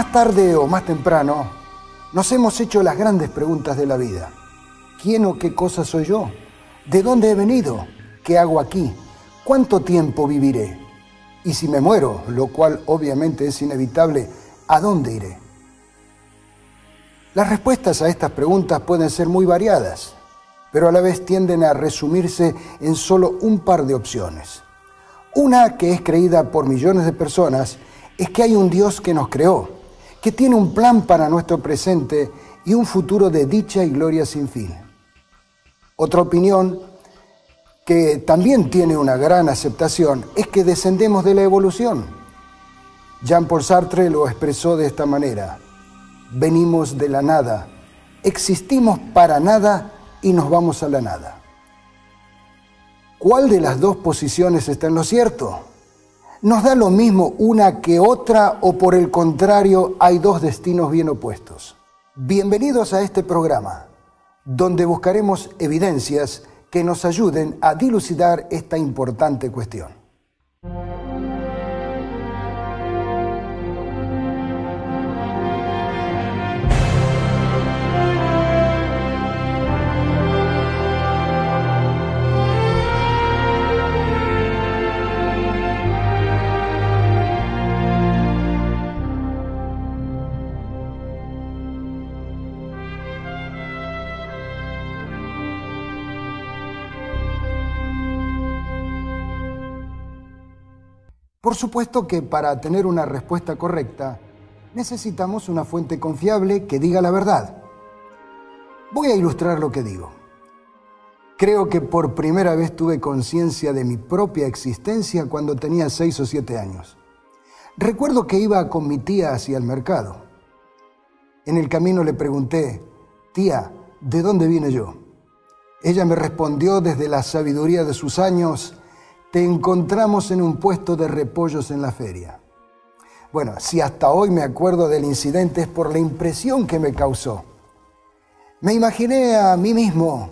Más tarde o más temprano, nos hemos hecho las grandes preguntas de la vida. ¿Quién o qué cosa soy yo? ¿De dónde he venido? ¿Qué hago aquí? ¿Cuánto tiempo viviré? Y si me muero, lo cual obviamente es inevitable, ¿a dónde iré? Las respuestas a estas preguntas pueden ser muy variadas, pero a la vez tienden a resumirse en solo un par de opciones. Una que es creída por millones de personas es que hay un Dios que nos creó, que tiene un plan para nuestro presente y un futuro de dicha y gloria sin fin. Otra opinión, que también tiene una gran aceptación, es que descendemos de la evolución. Jean-Paul Sartre lo expresó de esta manera: venimos de la nada, existimos para nada y nos vamos a la nada. ¿Cuál de las dos posiciones está en lo cierto? ¿Nos da lo mismo una que otra o por el contrario hay dos destinos bien opuestos? Bienvenidos a este programa, donde buscaremos evidencias que nos ayuden a dilucidar esta importante cuestión. Por supuesto que para tener una respuesta correcta, necesitamos una fuente confiable que diga la verdad. Voy a ilustrar lo que digo. Creo que por primera vez tuve conciencia de mi propia existencia cuando tenía 6 o 7 años. Recuerdo que iba con mi tía hacia el mercado. En el camino le pregunté: tía, ¿de dónde vine yo? Ella me respondió desde la sabiduría de sus años: te encontramos en un puesto de repollos en la feria. Bueno, si hasta hoy me acuerdo del incidente es por la impresión que me causó. Me imaginé a mí mismo,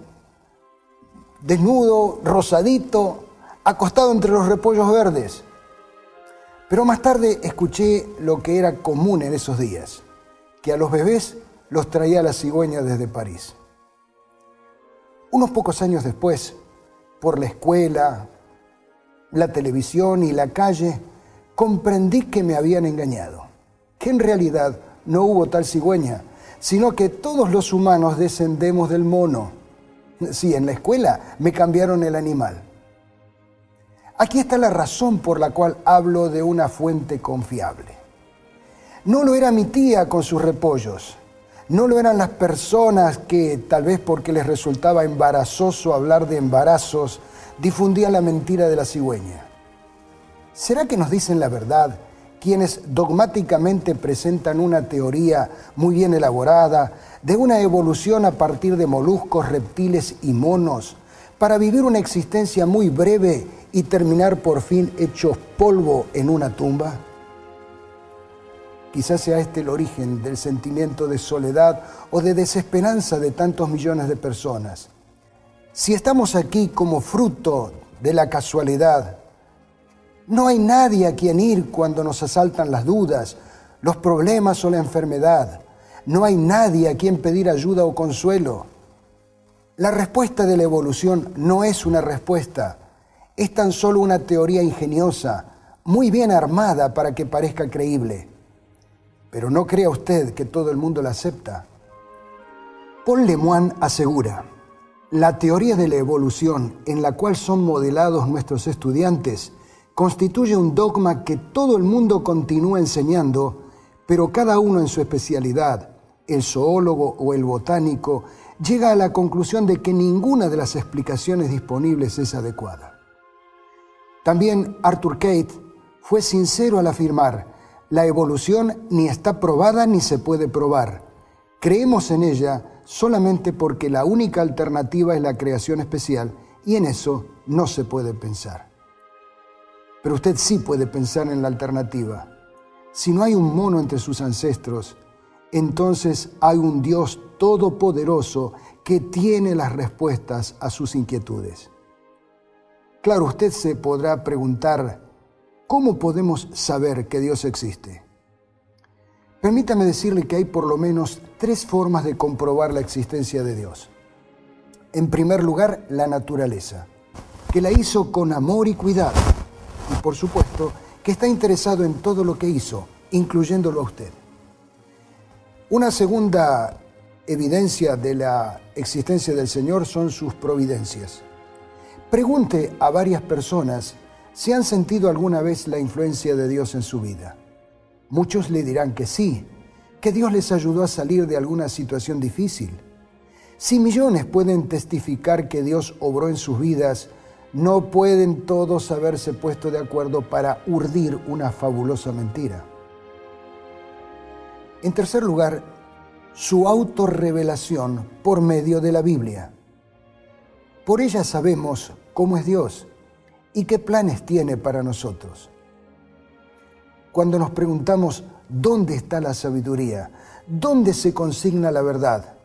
desnudo, rosadito, acostado entre los repollos verdes. Pero más tarde escuché lo que era común en esos días, que a los bebés los traía la cigüeña desde París. Unos pocos años después, por la escuela, la televisión y la calle, comprendí que me habían engañado, que en realidad no hubo tal cigüeña, sino que todos los humanos descendemos del mono. Sí, en la escuela me cambiaron el animal. Aquí está la razón por la cual hablo de una fuente confiable. No lo era mi tía con sus repollos, no lo eran las personas que, tal vez porque les resultaba embarazoso hablar de embarazos, difundían la mentira de la cigüeña. ¿Será que nos dicen la verdad quienes dogmáticamente presentan una teoría muy bien elaborada de una evolución a partir de moluscos, reptiles y monos para vivir una existencia muy breve y terminar por fin hechos polvo en una tumba? Quizás sea este el origen del sentimiento de soledad o de desesperanza de tantos millones de personas. Si estamos aquí como fruto de la casualidad, no hay nadie a quien ir cuando nos asaltan las dudas, los problemas o la enfermedad. No hay nadie a quien pedir ayuda o consuelo. La respuesta de la evolución no es una respuesta, es tan solo una teoría ingeniosa, muy bien armada para que parezca creíble. Pero no crea usted que todo el mundo la acepta. Paul Lemoine asegura: la teoría de la evolución en la cual son modelados nuestros estudiantes constituye un dogma que todo el mundo continúa enseñando, pero cada uno en su especialidad, el zoólogo o el botánico, llega a la conclusión de que ninguna de las explicaciones disponibles es adecuada. También Arthur Kate fue sincero al afirmar: la evolución ni está probada ni se puede probar. Creemos en ella solamente porque la única alternativa es la creación especial y en eso no se puede pensar. Pero usted sí puede pensar en la alternativa. Si no hay un mono entre sus ancestros, entonces hay un Dios todopoderoso que tiene las respuestas a sus inquietudes. Claro, usted se podrá preguntar: ¿cómo podemos saber que Dios existe? Permítame decirle que hay por lo menos 3 formas de comprobar la existencia de Dios. En primer lugar, la naturaleza, que la hizo con amor y cuidado. Y por supuesto, que está interesado en todo lo que hizo, incluyéndolo a usted. Una segunda evidencia de la existencia del Señor son sus providencias. Pregunte a varias personas si han sentido alguna vez la influencia de Dios en su vida. Muchos le dirán que sí, que Dios les ayudó a salir de alguna situación difícil. Si millones pueden testificar que Dios obró en sus vidas, no pueden todos haberse puesto de acuerdo para urdir una fabulosa mentira. En tercer lugar, su autorrevelación por medio de la Biblia. Por ella sabemos cómo es Dios y qué planes tiene para nosotros. Cuando nos preguntamos dónde está la sabiduría, dónde se consigna la verdad,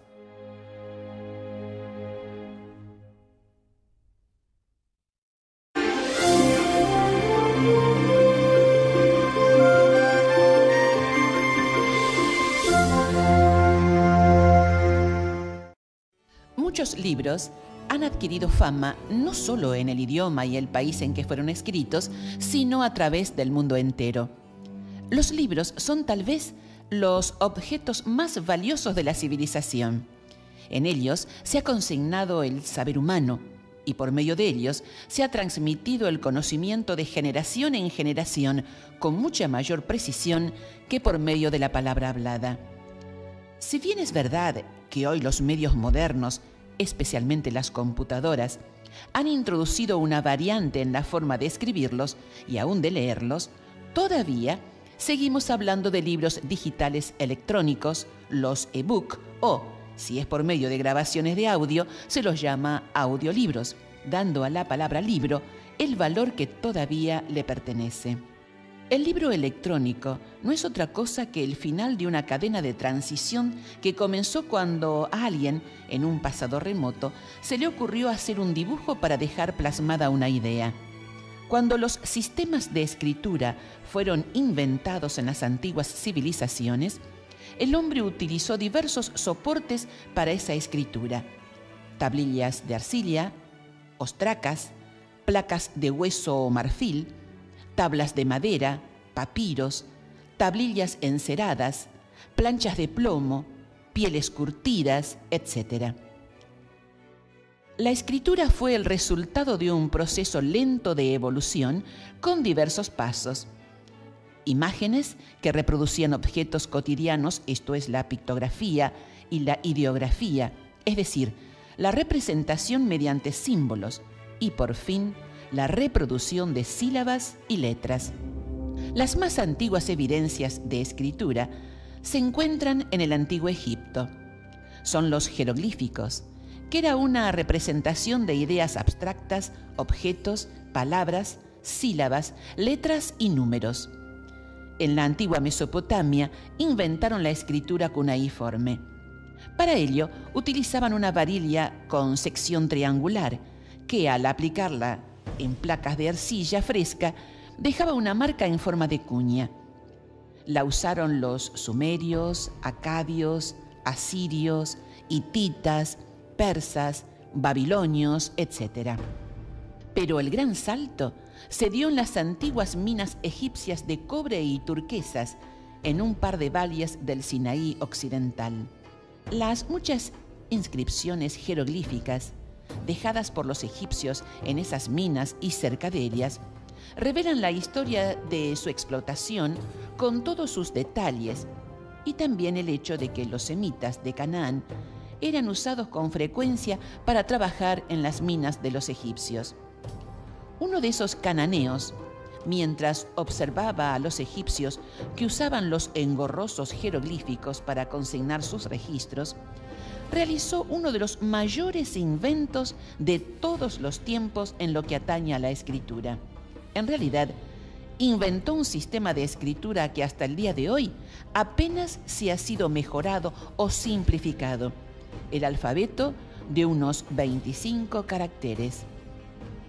muchos libros han adquirido fama no solo en el idioma y el país en que fueron escritos, sino a través del mundo entero. Los libros son tal vez los objetos más valiosos de la civilización. En ellos se ha consignado el saber humano y por medio de ellos se ha transmitido el conocimiento de generación en generación con mucha mayor precisión que por medio de la palabra hablada. Si bien es verdad que hoy los medios modernos, especialmente las computadoras, han introducido una variante en la forma de escribirlos y aún de leerlos, todavía seguimos hablando de libros digitales electrónicos, los e-book, o, si es por medio de grabaciones de audio, se los llama audiolibros, dando a la palabra libro el valor que todavía le pertenece. El libro electrónico no es otra cosa que el final de una cadena de transición que comenzó cuando a alguien, en un pasado remoto, se le ocurrió hacer un dibujo para dejar plasmada una idea. Cuando los sistemas de escritura fueron inventados en las antiguas civilizaciones, el hombre utilizó diversos soportes para esa escritura: tablillas de arcilla, ostracas, placas de hueso o marfil, tablas de madera, papiros, tablillas enceradas, planchas de plomo, pieles curtidas, etc. La escritura fue el resultado de un proceso lento de evolución con diversos pasos. Imágenes que reproducían objetos cotidianos, esto es la pictografía y la ideografía, es decir, la representación mediante símbolos, y por fin la reproducción de sílabas y letras. Las más antiguas evidencias de escritura se encuentran en el Antiguo Egipto. Son los jeroglíficos, que era una representación de ideas abstractas, objetos, palabras, sílabas, letras y números. En la antigua Mesopotamia inventaron la escritura cuneiforme. Para ello utilizaban una varilla con sección triangular, que al aplicarla en placas de arcilla fresca dejaba una marca en forma de cuña. La usaron los sumerios, acadios, asirios, hititas, persas, babilonios, etc. Pero el gran salto se dio en las antiguas minas egipcias de cobre y turquesas en un par de valles del Sinaí occidental. Las muchas inscripciones jeroglíficas dejadas por los egipcios en esas minas y cerca de ellas revelan la historia de su explotación con todos sus detalles y también el hecho de que los semitas de Canaán eran usados con frecuencia para trabajar en las minas de los egipcios. Uno de esos cananeos, mientras observaba a los egipcios que usaban los engorrosos jeroglíficos para consignar sus registros, realizó uno de los mayores inventos de todos los tiempos en lo que atañe a la escritura. En realidad, inventó un sistema de escritura que hasta el día de hoy apenas si ha sido mejorado o simplificado: el alfabeto de unos 25 caracteres.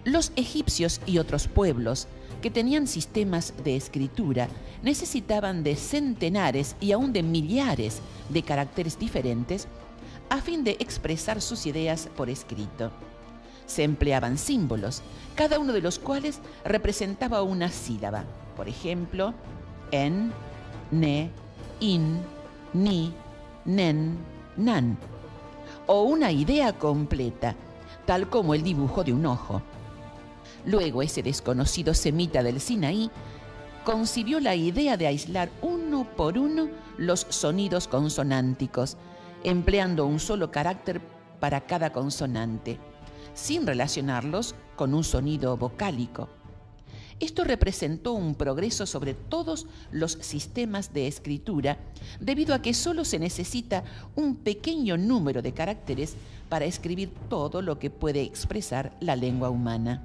Los egipcios y otros pueblos que tenían sistemas de escritura necesitaban de centenares y aún de millares de caracteres diferentes a fin de expresar sus ideas por escrito. Se empleaban símbolos, cada uno de los cuales representaba una sílaba. Por ejemplo, en, ne, in, ni, nen, nan. O una idea completa, tal como el dibujo de un ojo. Luego ese desconocido semita del Sinaí concibió la idea de aislar uno por uno los sonidos consonánticos, empleando un solo carácter para cada consonante, sin relacionarlos con un sonido vocálico. Esto representó un progreso sobre todos los sistemas de escritura, debido a que solo se necesita un pequeño número de caracteres para escribir todo lo que puede expresar la lengua humana.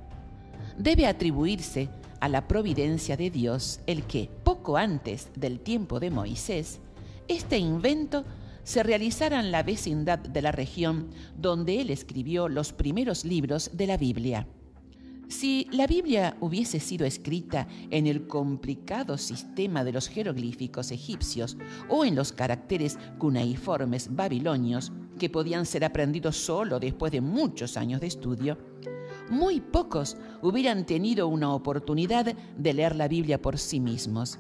Debe atribuirse a la providencia de Dios el que, poco antes del tiempo de Moisés, este invento se realizara en la vecindad de la región donde él escribió los primeros libros de la Biblia. Si la Biblia hubiese sido escrita en el complicado sistema de los jeroglíficos egipcios o en los caracteres cuneiformes babilonios, que podían ser aprendidos solo después de muchos años de estudio, muy pocos hubieran tenido una oportunidad de leer la Biblia por sí mismos.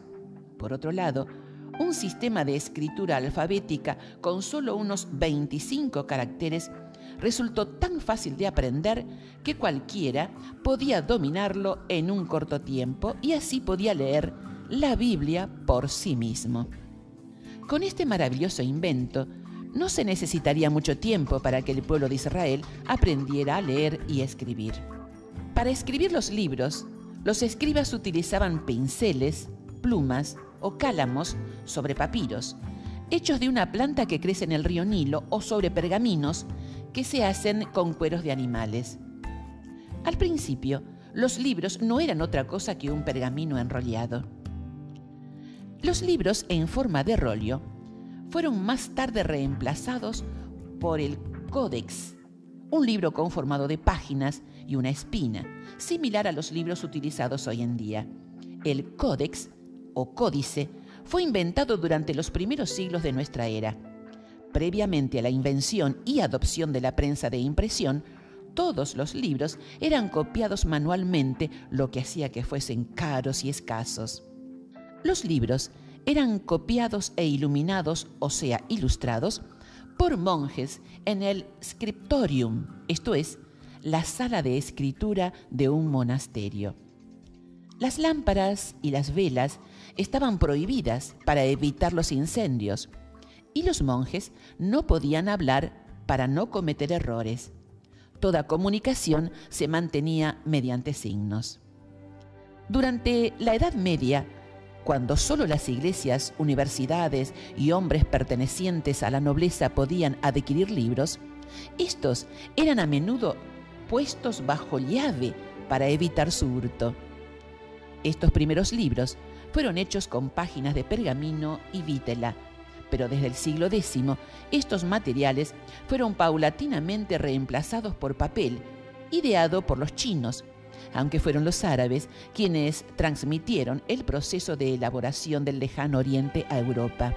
Por otro lado, un sistema de escritura alfabética con solo unos 25 caracteres resultó tan fácil de aprender que cualquiera podía dominarlo en un corto tiempo y así podía leer la Biblia por sí mismo. Con este maravilloso invento, no se necesitaría mucho tiempo para que el pueblo de Israel aprendiera a leer y escribir. Para escribir los libros, los escribas utilizaban pinceles, plumas o cálamos sobre papiros, hechos de una planta que crece en el río Nilo, o sobre pergaminos que se hacen con cueros de animales. Al principio, los libros no eran otra cosa que un pergamino enrollado. Los libros en forma de rollo fueron más tarde reemplazados por el códex, un libro conformado de páginas y una espina, similar a los libros utilizados hoy en día. El códex o códice fue inventado durante los primeros siglos de nuestra era. Previamente a la invención y adopción de la prensa de impresión, todos los libros eran copiados manualmente, lo que hacía que fuesen caros y escasos. Los libros eran copiados e iluminados, o sea, ilustrados, por monjes en el scriptorium, esto es, la sala de escritura de un monasterio. Las lámparas y las velas estaban prohibidas para evitar los incendios, y los monjes no podían hablar para no cometer errores. Toda comunicación se mantenía mediante signos. Durante la Edad Media, cuando solo las iglesias, universidades y hombres pertenecientes a la nobleza podían adquirir libros, estos eran a menudo puestos bajo llave para evitar su hurto. Estos primeros libros fueron hechos con páginas de pergamino y vítela, pero desde el siglo X estos materiales fueron paulatinamente reemplazados por papel, ideado por los chinos, aunque fueron los árabes quienes transmitieron el proceso de elaboración del lejano oriente a Europa.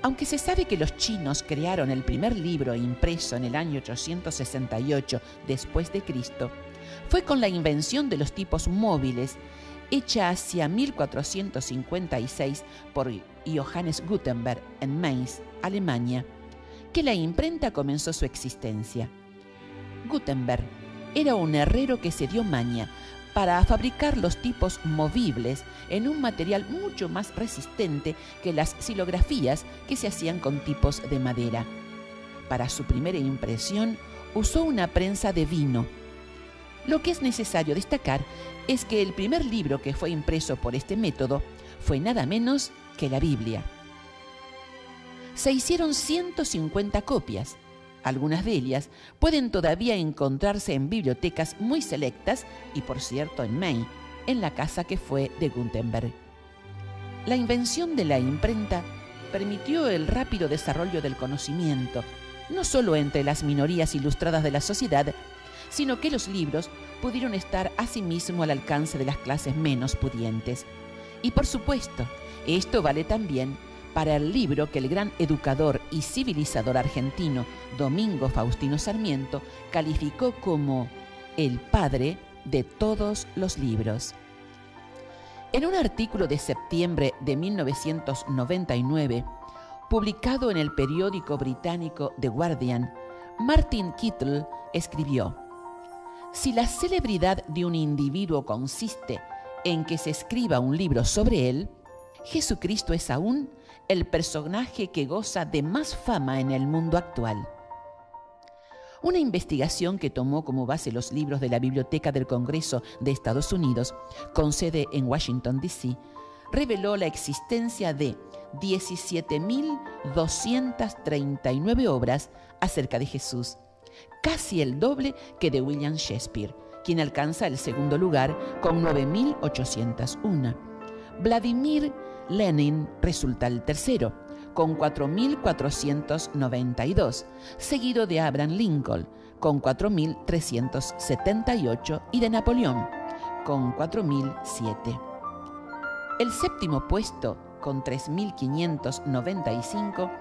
Aunque se sabe que los chinos crearon el primer libro impreso en el año 868 después de Cristo, fue con la invención de los tipos móviles, hecha hacia 1456 por Johannes Gutenberg en Mainz, Alemania, que la imprenta comenzó su existencia. Gutenberg era un herrero que se dio maña para fabricar los tipos movibles en un material mucho más resistente que las xilografías que se hacían con tipos de madera. Para su primera impresión usó una prensa de vino. Lo que es necesario destacar es que el primer libro que fue impreso por este método fue nada menos que la Biblia. Se hicieron 150 copias. Algunas de ellas pueden todavía encontrarse en bibliotecas muy selectas y, por cierto, en Mainz, en la casa que fue de Gutenberg. La invención de la imprenta permitió el rápido desarrollo del conocimiento, no solo entre las minorías ilustradas de la sociedad, sino que los libros pudieron estar asimismo al alcance de las clases menos pudientes. Y por supuesto, esto vale también para el libro que el gran educador y civilizador argentino Domingo Faustino Sarmiento calificó como el padre de todos los libros. En un artículo de septiembre de 1999, publicado en el periódico británico The Guardian, Martin Kittle escribió: si la celebridad de un individuo consiste en que se escriba un libro sobre él, Jesucristo es aún el personaje que goza de más fama en el mundo actual. Una investigación que tomó como base los libros de la Biblioteca del Congreso de Estados Unidos, con sede en Washington, D.C., reveló la existencia de 17.239 obras acerca de Jesús, casi el doble que de William Shakespeare, quien alcanza el segundo lugar con 9.801. Vladimir Lenin resulta el tercero, con 4.492, seguido de Abraham Lincoln, con 4.378, y de Napoleón, con 4.007. El séptimo puesto, con 3.595,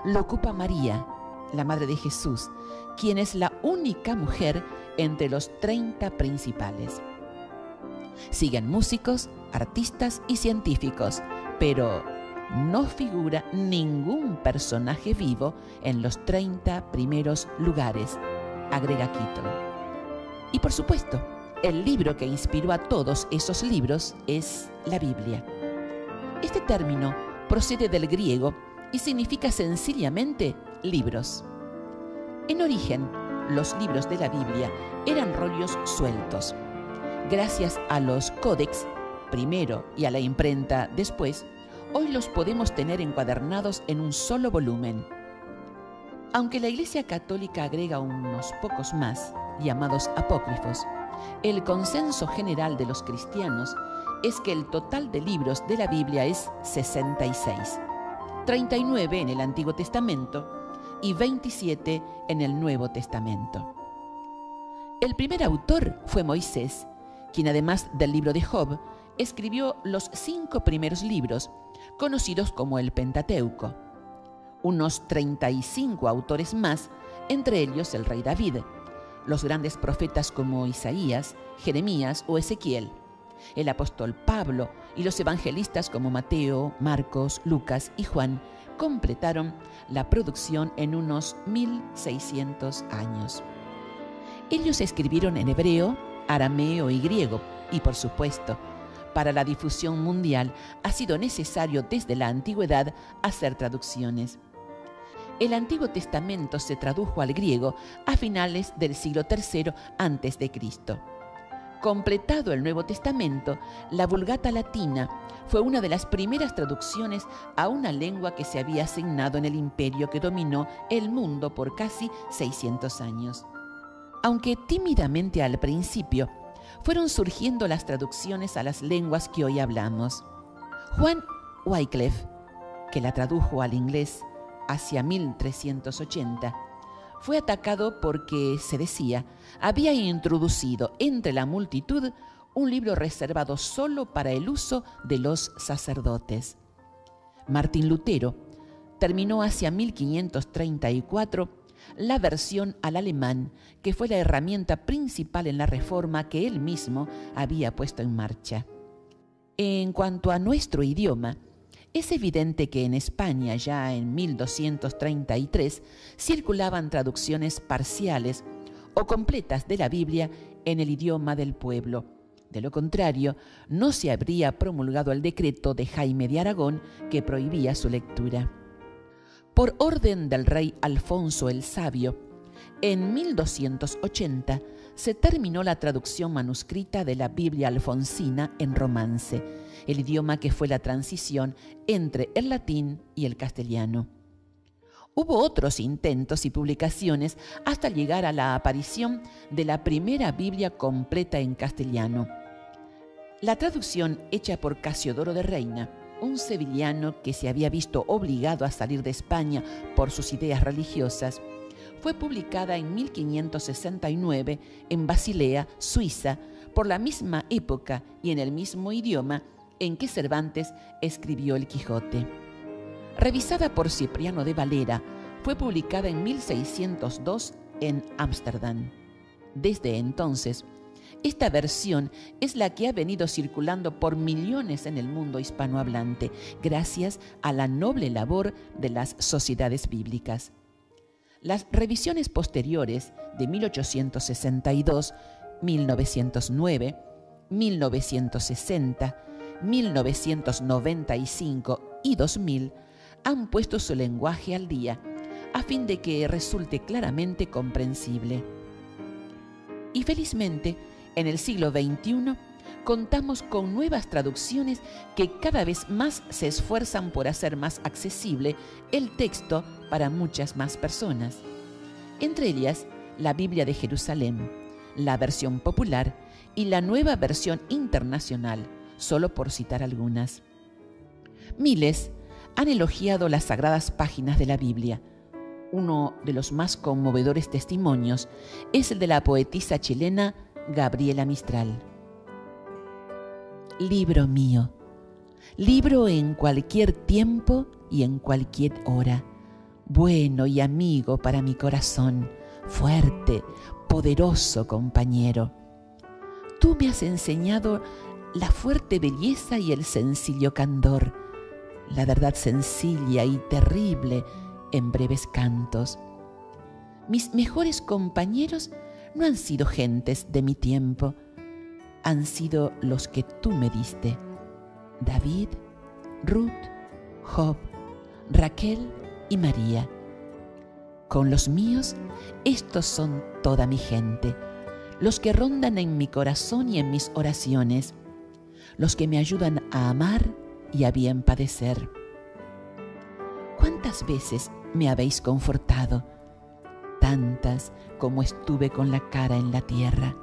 lo ocupa María, la Madre de Jesús, quien es la única mujer entre los 30 principales. Siguen músicos, artistas y científicos, pero no figura ningún personaje vivo en los 30 primeros lugares, agrega Kittle. Y por supuesto, el libro que inspiró a todos esos libros es la Biblia. Este término procede del griego y significa sencillamente libros. En origen, los libros de la Biblia eran rollos sueltos. Gracias a los códex, primero, y a la imprenta después, hoy los podemos tener encuadernados en un solo volumen. Aunque la Iglesia Católica agrega unos pocos más, llamados apócrifos, el consenso general de los cristianos es que el total de libros de la Biblia es 66, 39 en el Antiguo Testamento y 27 en el Nuevo Testamento. El primer autor fue Moisés, quien además del libro de Job, escribió los 5 primeros libros, conocidos como el Pentateuco. Unos 35 autores más, entre ellos el rey David, los grandes profetas como Isaías, Jeremías o Ezequiel, el apóstol Pablo y los evangelistas como Mateo, Marcos, Lucas y Juan completaron la producción en unos 1600 años. Ellos escribieron en hebreo, arameo y griego, y por supuesto, para la difusión mundial ha sido necesario desde la antigüedad hacer traducciones. El Antiguo Testamento se tradujo al griego a finales del siglo III a.C. Completado el Nuevo Testamento, la Vulgata latina fue una de las primeras traducciones a una lengua que se había asignado en el imperio que dominó el mundo por casi 600 años. Aunque tímidamente al principio, fueron surgiendo las traducciones a las lenguas que hoy hablamos. Juan Wycliffe, que la tradujo al inglés hacia 1380, fue atacado porque, se decía, había introducido entre la multitud un libro reservado solo para el uso de los sacerdotes. Martín Lutero terminó hacia 1534 la versión al alemán, que fue la herramienta principal en la reforma que él mismo había puesto en marcha. En cuanto a nuestro idioma, es evidente que en España ya en 1233 circulaban traducciones parciales o completas de la Biblia en el idioma del pueblo. De lo contrario, no se habría promulgado el decreto de Jaime de Aragón que prohibía su lectura. Por orden del rey Alfonso el Sabio, en 1280 se terminó la traducción manuscrita de la Biblia alfonsina en romance, el idioma que fue la transición entre el latín y el castellano. Hubo otros intentos y publicaciones hasta llegar a la aparición de la primera Biblia completa en castellano. La traducción hecha por Casiodoro de Reina, un sevillano que se había visto obligado a salir de España por sus ideas religiosas, fue publicada en 1569 en Basilea, Suiza, por la misma época y en el mismo idioma en que Cervantes escribió El Quijote. Revisada por Cipriano de Valera, fue publicada en 1602 en Ámsterdam. Desde entonces, esta versión es la que ha venido circulando por millones en el mundo hispanohablante, gracias a la noble labor de las sociedades bíblicas. Las revisiones posteriores de 1862, 1909, 1960, 1995 y 2000 han puesto su lenguaje al día a fin de que resulte claramente comprensible. Y felizmente, en el siglo XXI, contamos con nuevas traducciones que cada vez más se esfuerzan por hacer más accesible el texto para muchas más personas. Entre ellas, la Biblia de Jerusalén, la versión popular y la nueva versión internacional, solo por citar algunas. Miles han elogiado las sagradas páginas de la Biblia. Uno de los más conmovedores testimonios es el de la poetisa chilena Gabriela Mistral. Libro mío, libro en cualquier tiempo y en cualquier hora, bueno y amigo para mi corazón, fuerte, poderoso compañero. Tú me has enseñado la fuerte belleza y el sencillo candor, la verdad sencilla y terrible en breves cantos. Mis mejores compañeros no han sido gentes de mi tiempo, han sido los que tú me diste: David, Ruth, Job, Raquel y María. Con los míos, estos son toda mi gente, los que rondan en mi corazón y en mis oraciones, los que me ayudan a amar y a bien padecer. ¿Cuántas veces me habéis confortado? Tantas como estuve con la cara en la tierra.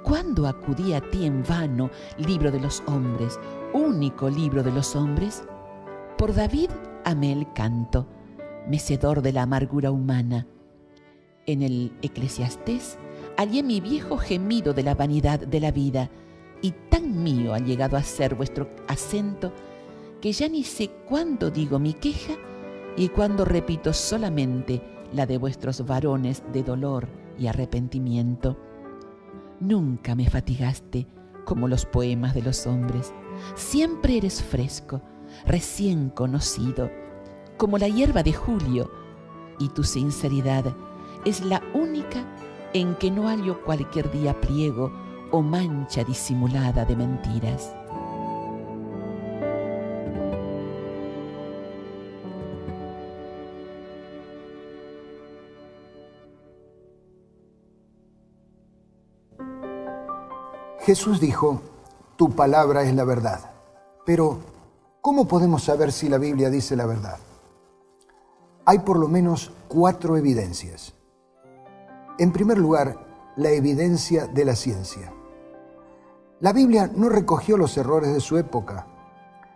¿Cuándo acudí a ti en vano, libro de los hombres, único libro de los hombres? Por David amé el canto, mecedor de la amargura humana. En el Eclesiastés hallé mi viejo gemido de la vanidad de la vida, y tan mío ha llegado a ser vuestro acento que ya ni sé cuándo digo mi queja y cuándo repito solamente la de vuestros varones de dolor y arrepentimiento. Nunca me fatigaste como los poemas de los hombres. Siempre eres fresco, recién conocido, como la hierba de julio, y tu sinceridad es la única en que no hallo cualquier día pliego o mancha disimulada de mentiras. Jesús dijo: tu palabra es la verdad. Pero, ¿cómo podemos saber si la Biblia dice la verdad? Hay por lo menos 4 evidencias. En primer lugar, la evidencia de la ciencia. La Biblia no recogió los errores de su época.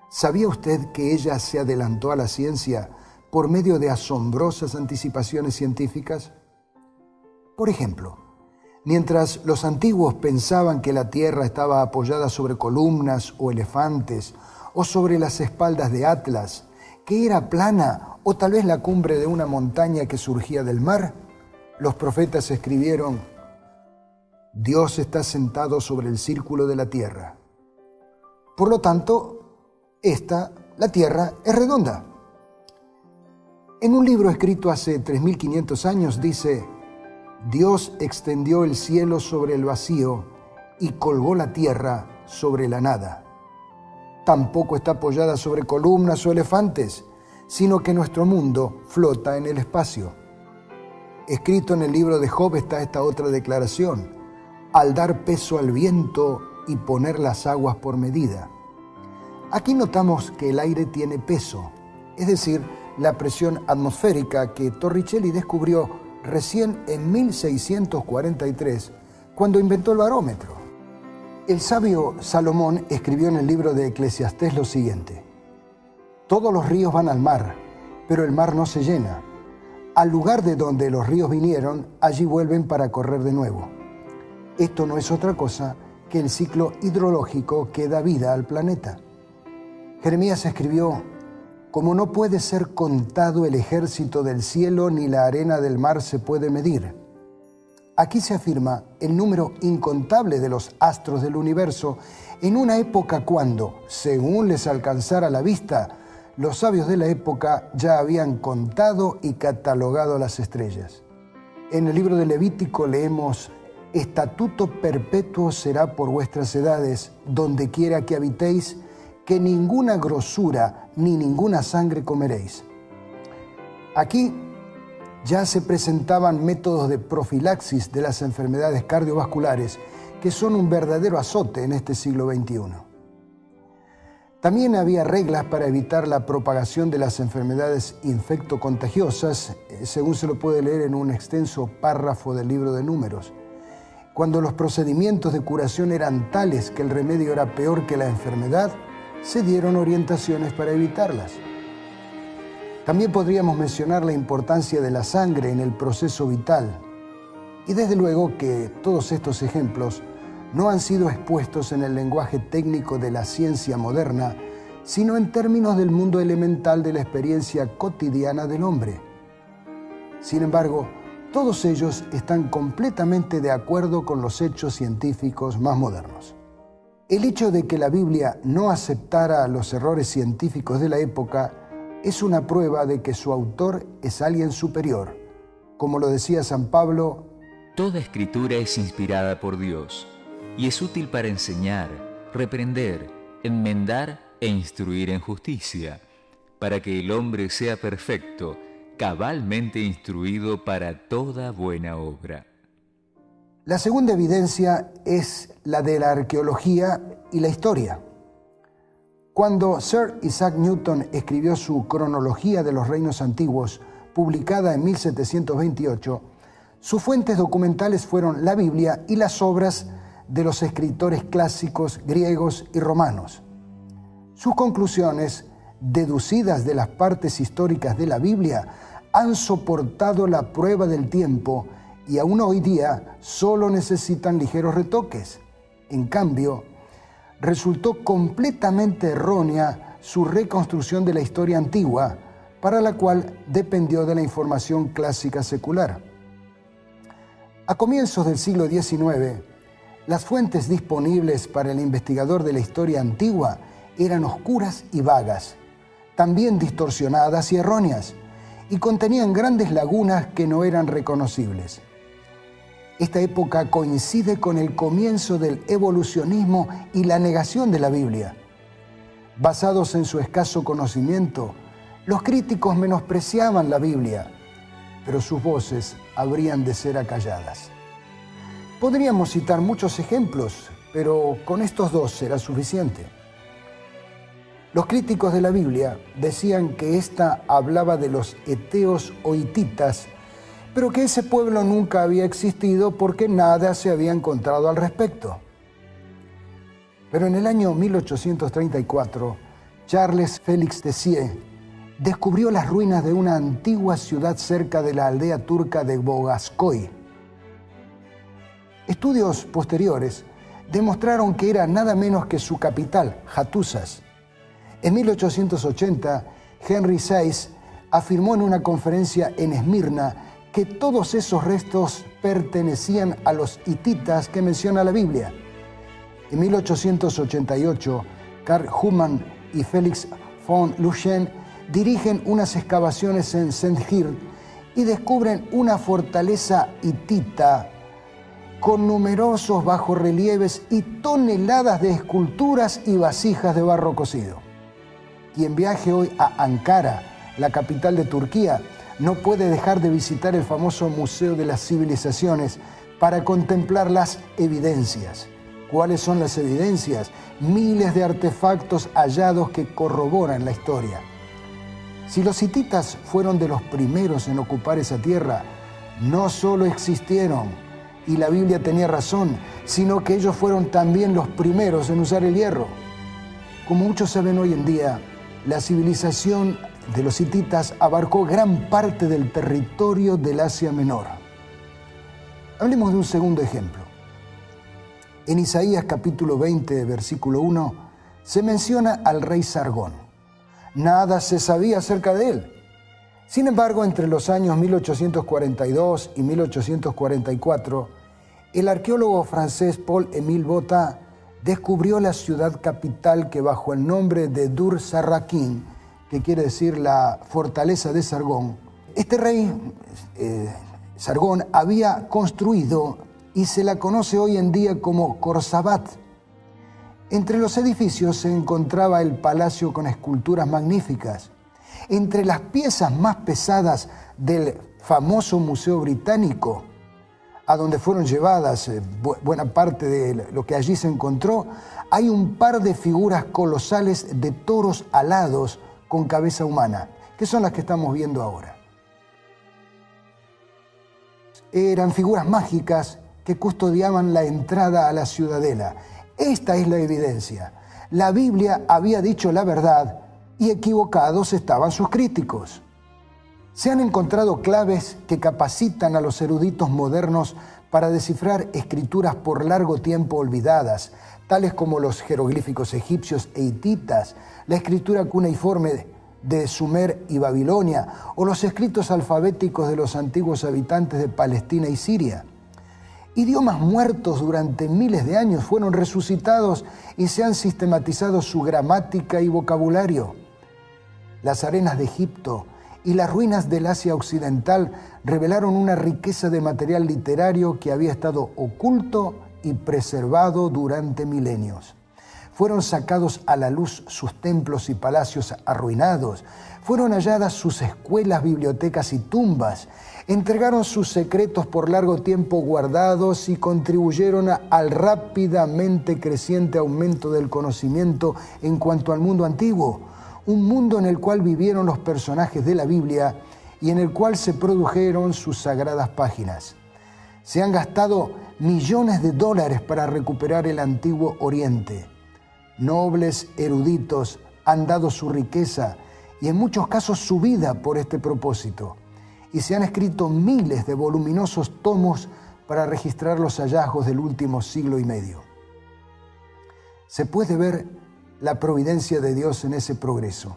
¿Sabía usted que ella se adelantó a la ciencia por medio de asombrosas anticipaciones científicas? Por ejemplo, mientras los antiguos pensaban que la Tierra estaba apoyada sobre columnas o elefantes, o sobre las espaldas de Atlas, que era plana o tal vez la cumbre de una montaña que surgía del mar, los profetas escribieron: Dios está sentado sobre el círculo de la Tierra. Por lo tanto, la Tierra, es redonda. En un libro escrito hace 3.500 años dice: Dios extendió el cielo sobre el vacío y colgó la tierra sobre la nada. Tampoco está apoyada sobre columnas o elefantes, sino que nuestro mundo flota en el espacio. Escrito en el libro de Job está esta otra declaración: al dar peso al viento y poner las aguas por medida. Aquí notamos que el aire tiene peso, es decir, la presión atmosférica que Torricelli descubrió recién en 1643, cuando inventó el barómetro. El sabio Salomón escribió en el libro de Eclesiastés lo siguiente: todos los ríos van al mar, pero el mar no se llena. Al lugar de donde los ríos vinieron, allí vuelven para correr de nuevo. Esto no es otra cosa que el ciclo hidrológico que da vida al planeta. Jeremías escribió: como no puede ser contado el ejército del cielo, ni la arena del mar se puede medir. Aquí se afirma el número incontable de los astros del universo en una época cuando, según les alcanzara la vista, los sabios de la época ya habían contado y catalogado las estrellas. En el libro de Levítico leemos: estatuto perpetuo será por vuestras edades, donde quiera que habitéis, que ninguna grosura ni ninguna sangre comeréis. Aquí ya se presentaban métodos de profilaxis de las enfermedades cardiovasculares que son un verdadero azote en este siglo XXI. También había reglas para evitar la propagación de las enfermedades infectocontagiosas, según se lo puede leer en un extenso párrafo del libro de Números. Cuando los procedimientos de curación eran tales que el remedio era peor que la enfermedad, se dieron orientaciones para evitarlas. También podríamos mencionar la importancia de la sangre en el proceso vital. Y desde luego que todos estos ejemplos no han sido expuestos en el lenguaje técnico de la ciencia moderna, sino en términos del mundo elemental de la experiencia cotidiana del hombre. Sin embargo, todos ellos están completamente de acuerdo con los hechos científicos más modernos. El hecho de que la Biblia no aceptara los errores científicos de la época es una prueba de que su autor es alguien superior. Como lo decía San Pablo: toda escritura es inspirada por Dios y es útil para enseñar, reprender, enmendar e instruir en justicia, para que el hombre sea perfecto, cabalmente instruido para toda buena obra. La segunda evidencia es la de la arqueología y la historia. Cuando Sir Isaac Newton escribió su Cronología de los Reinos Antiguos, publicada en 1728, sus fuentes documentales fueron la Biblia y las obras de los escritores clásicos griegos y romanos. Sus conclusiones, deducidas de las partes históricas de la Biblia, han soportado la prueba del tiempo y aún hoy día solo necesitan ligeros retoques. En cambio, resultó completamente errónea su reconstrucción de la historia antigua, para la cual dependió de la información clásica secular. A comienzos del siglo XIX, las fuentes disponibles para el investigador de la historia antigua eran oscuras y vagas, también distorsionadas y erróneas, y contenían grandes lagunas que no eran reconocibles. Esta época coincide con el comienzo del evolucionismo y la negación de la Biblia. Basados en su escaso conocimiento, los críticos menospreciaban la Biblia, pero sus voces habrían de ser acalladas. Podríamos citar muchos ejemplos, pero con estos dos será suficiente. Los críticos de la Biblia decían que ésta hablaba de los eteos o hititas, pero que ese pueblo nunca había existido porque nada se había encontrado al respecto. Pero en el año 1834, Charles Félix Tessier descubrió las ruinas de una antigua ciudad cerca de la aldea turca de Bogaskoy. Estudios posteriores demostraron que era nada menos que su capital, Hattusas. En 1880, Henry Sayce afirmó en una conferencia en Esmirna que todos esos restos pertenecían a los hititas que menciona la Biblia. En 1888, Carl Humann y Felix von Luschen dirigen unas excavaciones en Sendhir y descubren una fortaleza hitita con numerosos bajorrelieves y toneladas de esculturas y vasijas de barro cocido. Quien viaje hoy a Ankara, la capital de Turquía, no puede dejar de visitar el famoso Museo de las Civilizaciones para contemplar las evidencias. ¿Cuáles son las evidencias? Miles de artefactos hallados que corroboran la historia. Si los hititas fueron de los primeros en ocupar esa tierra, no solo existieron, y la Biblia tenía razón, sino que ellos fueron también los primeros en usar el hierro. Como muchos saben hoy en día, la civilización de los hititas abarcó gran parte del territorio del Asia Menor. Hablemos de un segundo ejemplo. En Isaías capítulo 20, versículo 1, se menciona al rey Sargón. Nada se sabía acerca de él. Sin embargo, entre los años 1842 y 1844, el arqueólogo francés Paul-Émile Botta descubrió la ciudad capital que bajo el nombre de Dur-Sarraquín, que quiere decir la fortaleza de Sargón, este rey Sargón había construido y se la conoce hoy en día como Khorrazsabat. Entre los edificios se encontraba el palacio con esculturas magníficas. Entre las piezas más pesadas del famoso Museo Británico, a donde fueron llevadas buena parte de lo que allí se encontró, hay un par de figuras colosales de toros alados con cabeza humana, que son las que estamos viendo ahora. Eran figuras mágicas que custodiaban la entrada a la ciudadela. Esta es la evidencia. La Biblia había dicho la verdad y equivocados estaban sus críticos. Se han encontrado claves que capacitan a los eruditos modernos para descifrar escrituras por largo tiempo olvidadas, tales como los jeroglíficos egipcios e hititas, la escritura cuneiforme de Sumer y Babilonia, o los escritos alfabéticos de los antiguos habitantes de Palestina y Siria. Idiomas muertos durante miles de años fueron resucitados y se han sistematizado su gramática y vocabulario. Las arenas de Egipto y las ruinas del Asia Occidental revelaron una riqueza de material literario que había estado oculto y preservado durante milenios. Fueron sacados a la luz sus templos y palacios arruinados, fueron halladas sus escuelas, bibliotecas y tumbas, entregaron sus secretos por largo tiempo guardados y contribuyeron al rápidamente creciente aumento del conocimiento en cuanto al mundo antiguo, un mundo en el cual vivieron los personajes de la Biblia y en el cual se produjeron sus sagradas páginas. Se han gastado millones de dólares para recuperar el antiguo Oriente. Nobles eruditos han dado su riqueza y en muchos casos su vida por este propósito. Y se han escrito miles de voluminosos tomos para registrar los hallazgos del último siglo y medio. Se puede ver la providencia de Dios en ese progreso.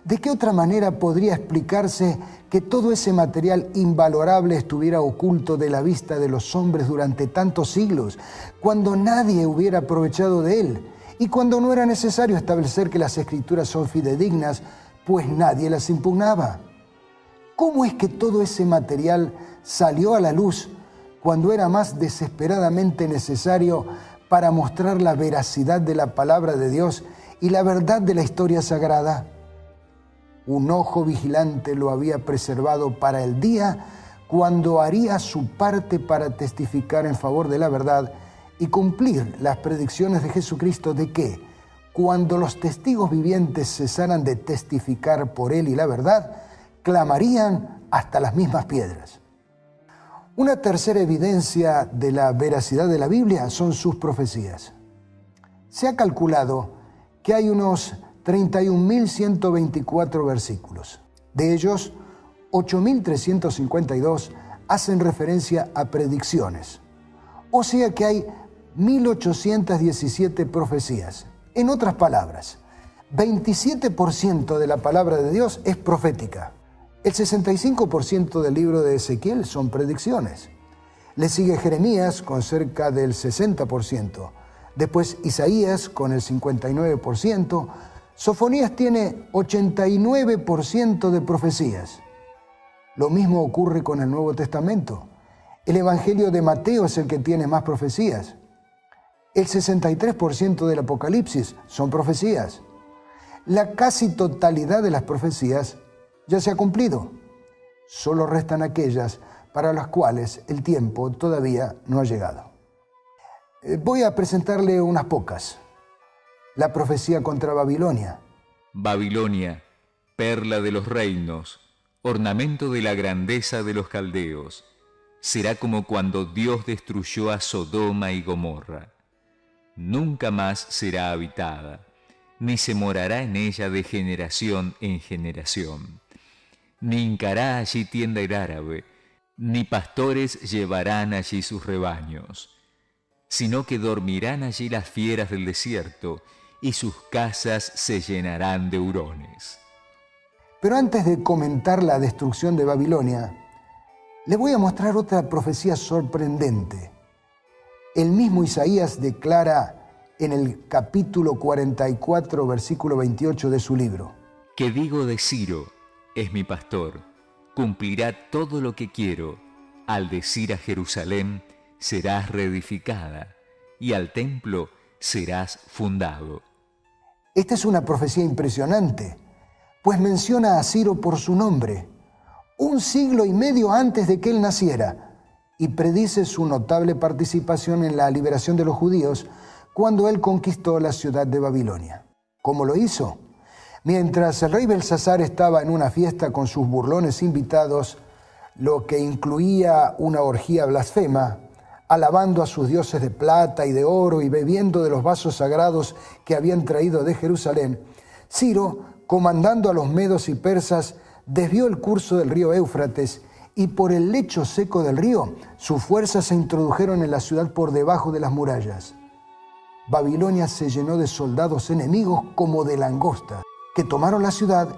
¿De qué otra manera podría explicarse que todo ese material invalorable estuviera oculto de la vista de los hombres durante tantos siglos, cuando nadie hubiera aprovechado de él y cuando no era necesario establecer que las Escrituras son fidedignas, pues nadie las impugnaba? ¿Cómo es que todo ese material salió a la luz cuando era más desesperadamente necesario para mostrar la veracidad de la palabra de Dios y la verdad de la historia sagrada? Un ojo vigilante lo había preservado para el día cuando haría su parte para testificar en favor de la verdad y cumplir las predicciones de Jesucristo de que, cuando los testigos vivientes cesaran de testificar por él y la verdad, clamarían hasta las mismas piedras. Una tercera evidencia de la veracidad de la Biblia son sus profecías. Se ha calculado que hay unos 31.124 versículos. De ellos, 8.352 hacen referencia a predicciones. O sea que hay 1.817 profecías. En otras palabras, 27% de la palabra de Dios es profética. El 65% del libro de Ezequiel son predicciones. Le sigue Jeremías con cerca del 60%. Después Isaías con el 59%. Sofonías tiene 89% de profecías. Lo mismo ocurre con el Nuevo Testamento. El Evangelio de Mateo es el que tiene más profecías. El 63% del Apocalipsis son profecías. La casi totalidad de las profecías ya se ha cumplido. Solo restan aquellas para las cuales el tiempo todavía no ha llegado. Voy a presentarle unas pocas. La profecía contra Babilonia. Babilonia, perla de los reinos, ornamento de la grandeza de los caldeos, será como cuando Dios destruyó a Sodoma y Gomorra. Nunca más será habitada, ni se morará en ella de generación en generación. Ni hincará allí tienda el árabe, ni pastores llevarán allí sus rebaños, sino que dormirán allí las fieras del desierto, y sus casas se llenarán de hurones. Pero antes de comentar la destrucción de Babilonia, le voy a mostrar otra profecía sorprendente. El mismo Isaías declara en el capítulo 44, versículo 28 de su libro: ¿Qué digo de Ciro? Es mi pastor, cumplirá todo lo que quiero. Al decir a Jerusalén, serás reedificada, y al templo serás fundado. Esta es una profecía impresionante, pues menciona a Ciro por su nombre, 1 siglo y medio antes de que él naciera, y predice su notable participación en la liberación de los judíos cuando él conquistó la ciudad de Babilonia. ¿Cómo lo hizo? Mientras el rey Belsasar estaba en una fiesta con sus burlones invitados, lo que incluía una orgía blasfema, alabando a sus dioses de plata y de oro y bebiendo de los vasos sagrados que habían traído de Jerusalén, Ciro, comandando a los medos y persas, desvió el curso del río Éufrates y por el lecho seco del río sus fuerzas se introdujeron en la ciudad por debajo de las murallas. Babilonia se llenó de soldados enemigos como de langostas, que tomaron la ciudad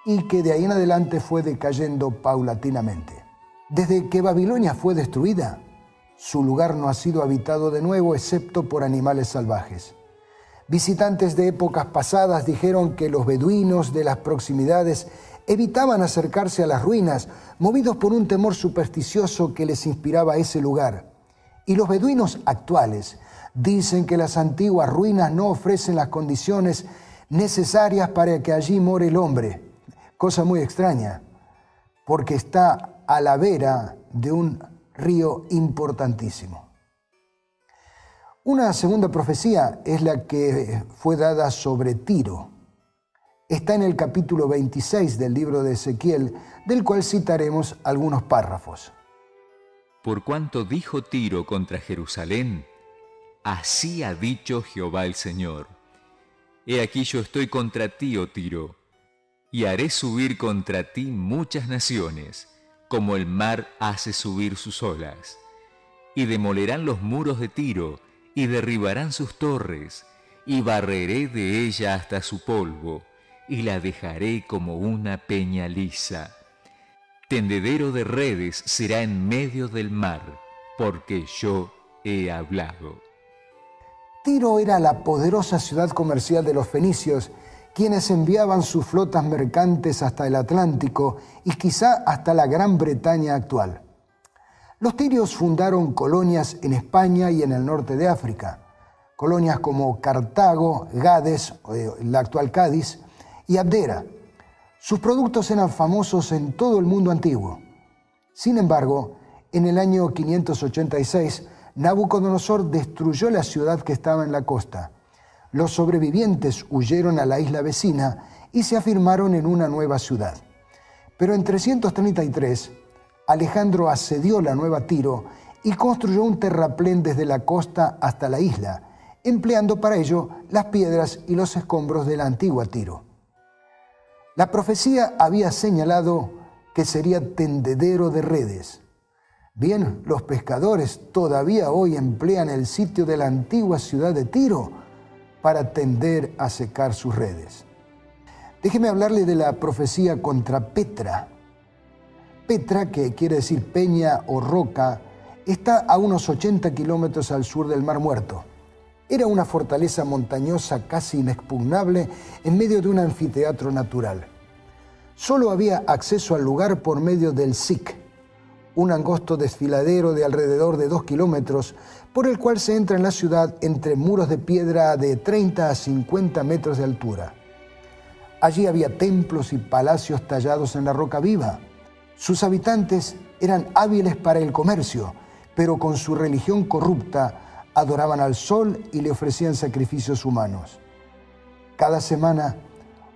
y que de ahí en adelante fue decayendo paulatinamente. Desde que Babilonia fue destruida, su lugar no ha sido habitado de nuevo excepto por animales salvajes. Visitantes de épocas pasadas dijeron que los beduinos de las proximidades evitaban acercarse a las ruinas, movidos por un temor supersticioso que les inspiraba ese lugar. Y los beduinos actuales dicen que las antiguas ruinas no ofrecen las condiciones necesarias para que allí more el hombre. Cosa muy extraña, porque está a la vera de un río importantísimo. Una segunda profecía es la que fue dada sobre Tiro. Está en el capítulo 26 del libro de Ezequiel, del cual citaremos algunos párrafos. Por cuanto dijo Tiro contra Jerusalén, así ha dicho Jehová el Señor: He aquí yo estoy contra ti, oh Tiro, y haré subir contra ti muchas naciones, como el mar hace subir sus olas. Y demolerán los muros de Tiro, y derribarán sus torres, y barreré de ella hasta su polvo, y la dejaré como una peña lisa. Tendedero de redes será en medio del mar, porque yo he hablado. Tiro era la poderosa ciudad comercial de los fenicios, quienes enviaban sus flotas mercantes hasta el Atlántico y quizá hasta la Gran Bretaña actual. Los tirios fundaron colonias en España y en el norte de África, colonias como Cartago, Gades, la actual Cádiz, y Abdera. Sus productos eran famosos en todo el mundo antiguo. Sin embargo, en el año 586, Nabucodonosor destruyó la ciudad que estaba en la costa. Los sobrevivientes huyeron a la isla vecina y se afirmaron en una nueva ciudad. Pero en 333, Alejandro asedió la nueva Tiro y construyó un terraplén desde la costa hasta la isla, empleando para ello las piedras y los escombros de la antigua Tiro. La profecía había señalado que sería tendedero de redes. Bien, los pescadores todavía hoy emplean el sitio de la antigua ciudad de Tiro para tender a secar sus redes. Déjeme hablarle de la profecía contra Petra. Petra, que quiere decir peña o roca, está a unos 80 kilómetros al sur del Mar Muerto. Era una fortaleza montañosa casi inexpugnable en medio de un anfiteatro natural. Solo había acceso al lugar por medio del Sic, un angosto desfiladero de alrededor de 2 kilómetros, por el cual se entra en la ciudad entre muros de piedra de 30 a 50 metros de altura. Allí había templos y palacios tallados en la roca viva. Sus habitantes eran hábiles para el comercio, pero con su religión corrupta adoraban al sol y le ofrecían sacrificios humanos. Cada semana,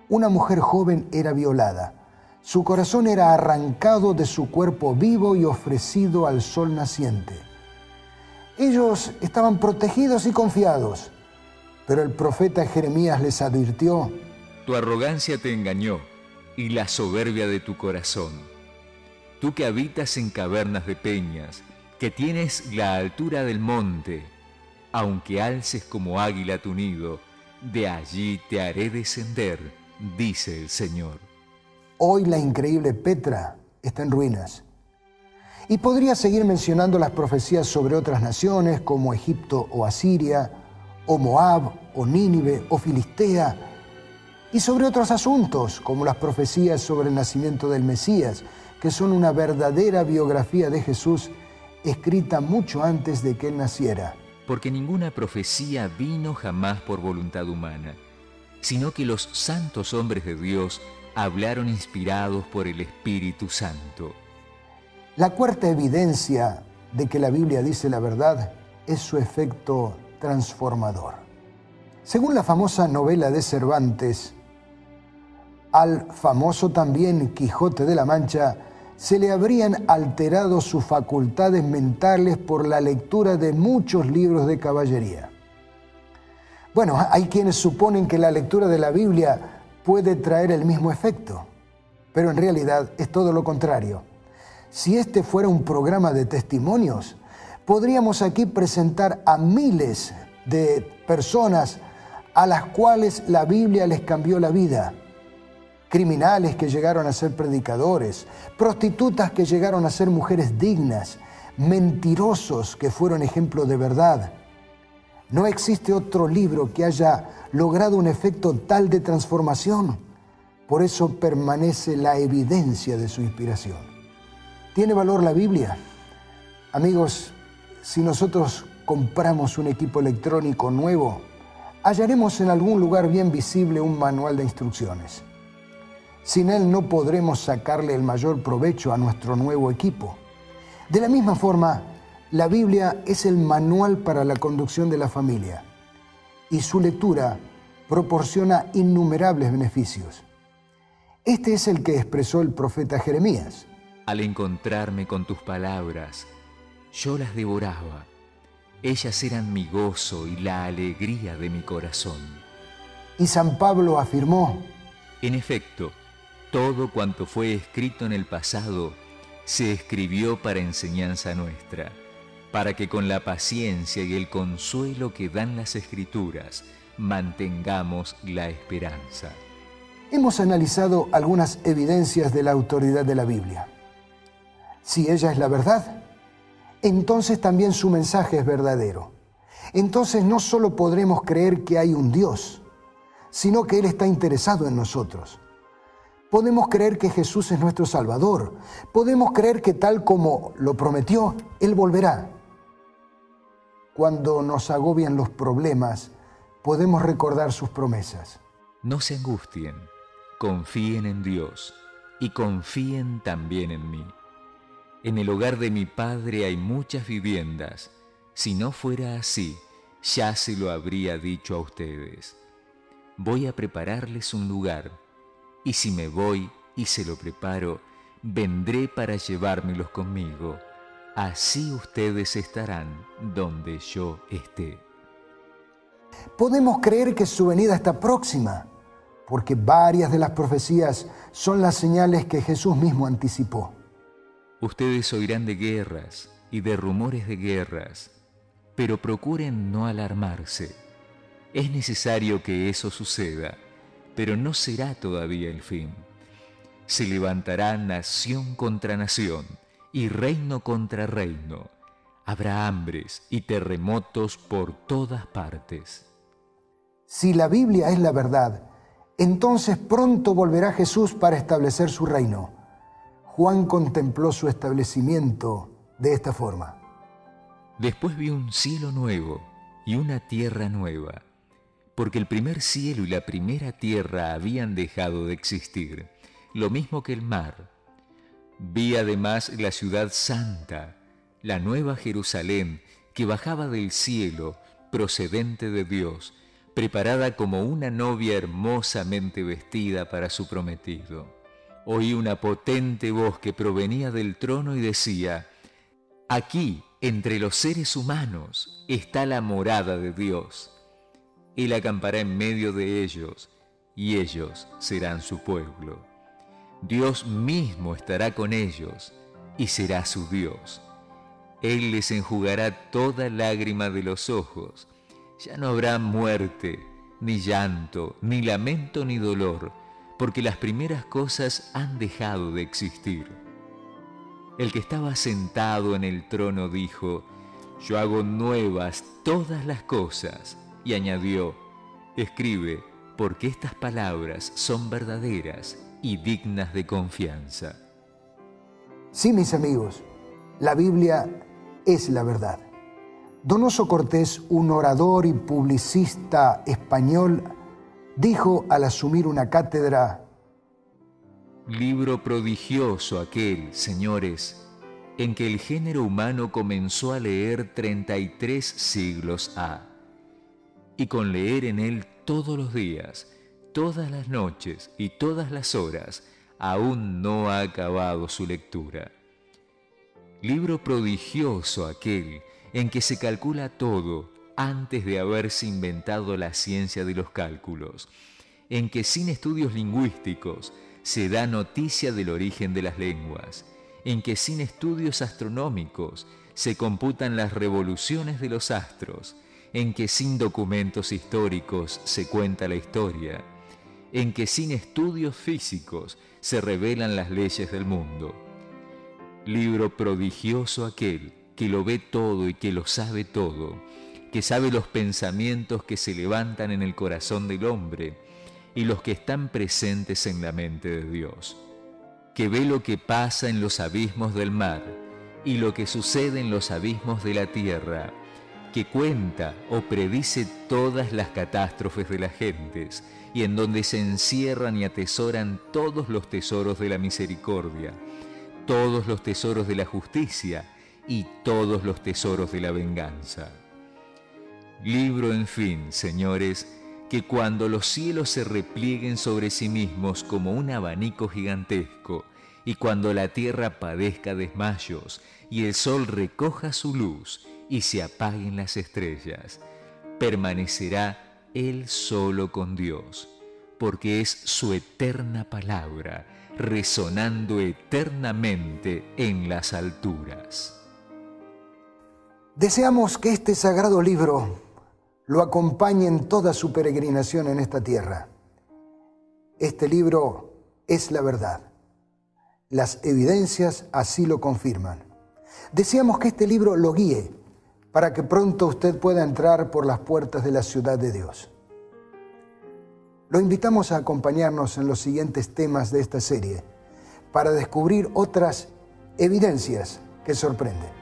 una mujer joven era violada. Su corazón era arrancado de su cuerpo vivo y ofrecido al sol naciente. Ellos estaban protegidos y confiados, Pero el profeta Jeremías les advirtió: Tu arrogancia te engañó y la soberbia de tu corazón. Tú que habitas en cavernas de peñas, que tienes la altura del monte, aunque alces como águila tu nido, de allí te haré descender, dice el Señor. Hoy la increíble Petra está en ruinas. Y podría seguir mencionando las profecías sobre otras naciones como Egipto o Asiria, o Moab, o Nínive, o Filistea, y sobre otros asuntos como las profecías sobre el nacimiento del Mesías, que son una verdadera biografía de Jesús escrita mucho antes de que él naciera. Porque ninguna profecía vino jamás por voluntad humana, sino que los santos hombres de Dios hablaron inspirados por el Espíritu Santo. La cuarta evidencia de que la Biblia dice la verdad es su efecto transformador. Según la famosa novela de Cervantes, al famoso también Quijote de la Mancha se le habrían alterado sus facultades mentales por la lectura de muchos libros de caballería. Bueno, hay quienes suponen que la lectura de la Biblia puede traer el mismo efecto, pero en realidad es todo lo contrario. Si este fuera un programa de testimonios, podríamos aquí presentar a miles de personas a las cuales la Biblia les cambió la vida. Criminales que llegaron a ser predicadores, prostitutas que llegaron a ser mujeres dignas, mentirosos que fueron ejemplo de verdad. No existe otro libro que haya logrado un efecto tal de transformación. Por eso permanece la evidencia de su inspiración. ¿Tiene valor la Biblia? Amigos, si nosotros compramos un equipo electrónico nuevo, hallaremos en algún lugar bien visible un manual de instrucciones. Sin él no podremos sacarle el mayor provecho a nuestro nuevo equipo. De la misma forma, la Biblia es el manual para la conducción de la familia y su lectura proporciona innumerables beneficios. Este es el que expresó el profeta Jeremías. Al encontrarme con tus palabras, yo las devoraba. Ellas eran mi gozo y la alegría de mi corazón. Y San Pablo afirmó: En efecto, todo cuanto fue escrito en el pasado se escribió para enseñanza nuestra, para que con la paciencia y el consuelo que dan las Escrituras mantengamos la esperanza. Hemos analizado algunas evidencias de la autoridad de la Biblia. Si ella es la verdad, entonces también su mensaje es verdadero. Entonces no solo podremos creer que hay un Dios, sino que Él está interesado en nosotros. Podemos creer que Jesús es nuestro Salvador. Podemos creer que tal como lo prometió, Él volverá. Cuando nos agobian los problemas, podemos recordar sus promesas. No se angustien, confíen en Dios y confíen también en mí. En el hogar de mi Padre hay muchas viviendas. Si no fuera así, ya se lo habría dicho a ustedes. Voy a prepararles un lugar, y si me voy y se lo preparo, vendré para llevármelos conmigo. Así ustedes estarán donde yo esté. Podemos creer que su venida está próxima, porque varias de las profecías son las señales que Jesús mismo anticipó. Ustedes oirán de guerras y de rumores de guerras, pero procuren no alarmarse. Es necesario que eso suceda, pero no será todavía el fin. Se levantará nación contra nación y reino contra reino. Habrá hambres y terremotos por todas partes. Si la Biblia es la verdad, entonces pronto volverá Jesús para establecer su reino. Juan contempló su establecimiento de esta forma. Después vi un cielo nuevo y una tierra nueva, porque el primer cielo y la primera tierra habían dejado de existir, lo mismo que el mar. Vi además la ciudad santa, la nueva Jerusalén, que bajaba del cielo, procedente de Dios, preparada como una novia hermosamente vestida para su prometido. Oí una potente voz que provenía del trono y decía: Aquí, entre los seres humanos, está la morada de Dios. Él acampará en medio de ellos, y ellos serán su pueblo. Dios mismo estará con ellos, y será su Dios. Él les enjugará toda lágrima de los ojos. Ya no habrá muerte, ni llanto, ni lamento, ni dolor, porque las primeras cosas han dejado de existir. El que estaba sentado en el trono dijo: Yo hago nuevas todas las cosas. Y añadió: Escribe, porque estas palabras son verdaderas y dignas de confianza. Sí, mis amigos, la Biblia es la verdad. Donoso Cortés, un orador y publicista español, dijo al asumir una cátedra: Libro prodigioso aquel, señores, en que el género humano comenzó a leer 33 siglos ha, y con leer en él todos los días, todas las noches y todas las horas, aún no ha acabado su lectura. Libro prodigioso aquel en que se calcula todo antes de haberse inventado la ciencia de los cálculos, en que sin estudios lingüísticos se da noticia del origen de las lenguas, en que sin estudios astronómicos se computan las revoluciones de los astros, en que sin documentos históricos se cuenta la historia, en que sin estudios físicos se revelan las leyes del mundo. Libro prodigioso aquel que lo ve todo y que lo sabe todo, que sabe los pensamientos que se levantan en el corazón del hombre y los que están presentes en la mente de Dios, que ve lo que pasa en los abismos del mar y lo que sucede en los abismos de la tierra, que cuenta o predice todas las catástrofes de las gentes y en donde se encierran y atesoran todos los tesoros de la misericordia, todos los tesoros de la justicia y todos los tesoros de la venganza. Libro, en fin, señores, que cuando los cielos se replieguen sobre sí mismos como un abanico gigantesco, y cuando la tierra padezca desmayos, y el sol recoja su luz, y se apaguen las estrellas, permanecerá él solo con Dios, porque es su eterna palabra, resonando eternamente en las alturas. Deseamos que este sagrado libro lo acompañe en toda su peregrinación en esta tierra. Este libro es la verdad. Las evidencias así lo confirman. Deseamos que este libro lo guíe para que pronto usted pueda entrar por las puertas de la ciudad de Dios. Lo invitamos a acompañarnos en los siguientes temas de esta serie para descubrir otras evidencias que sorprenden.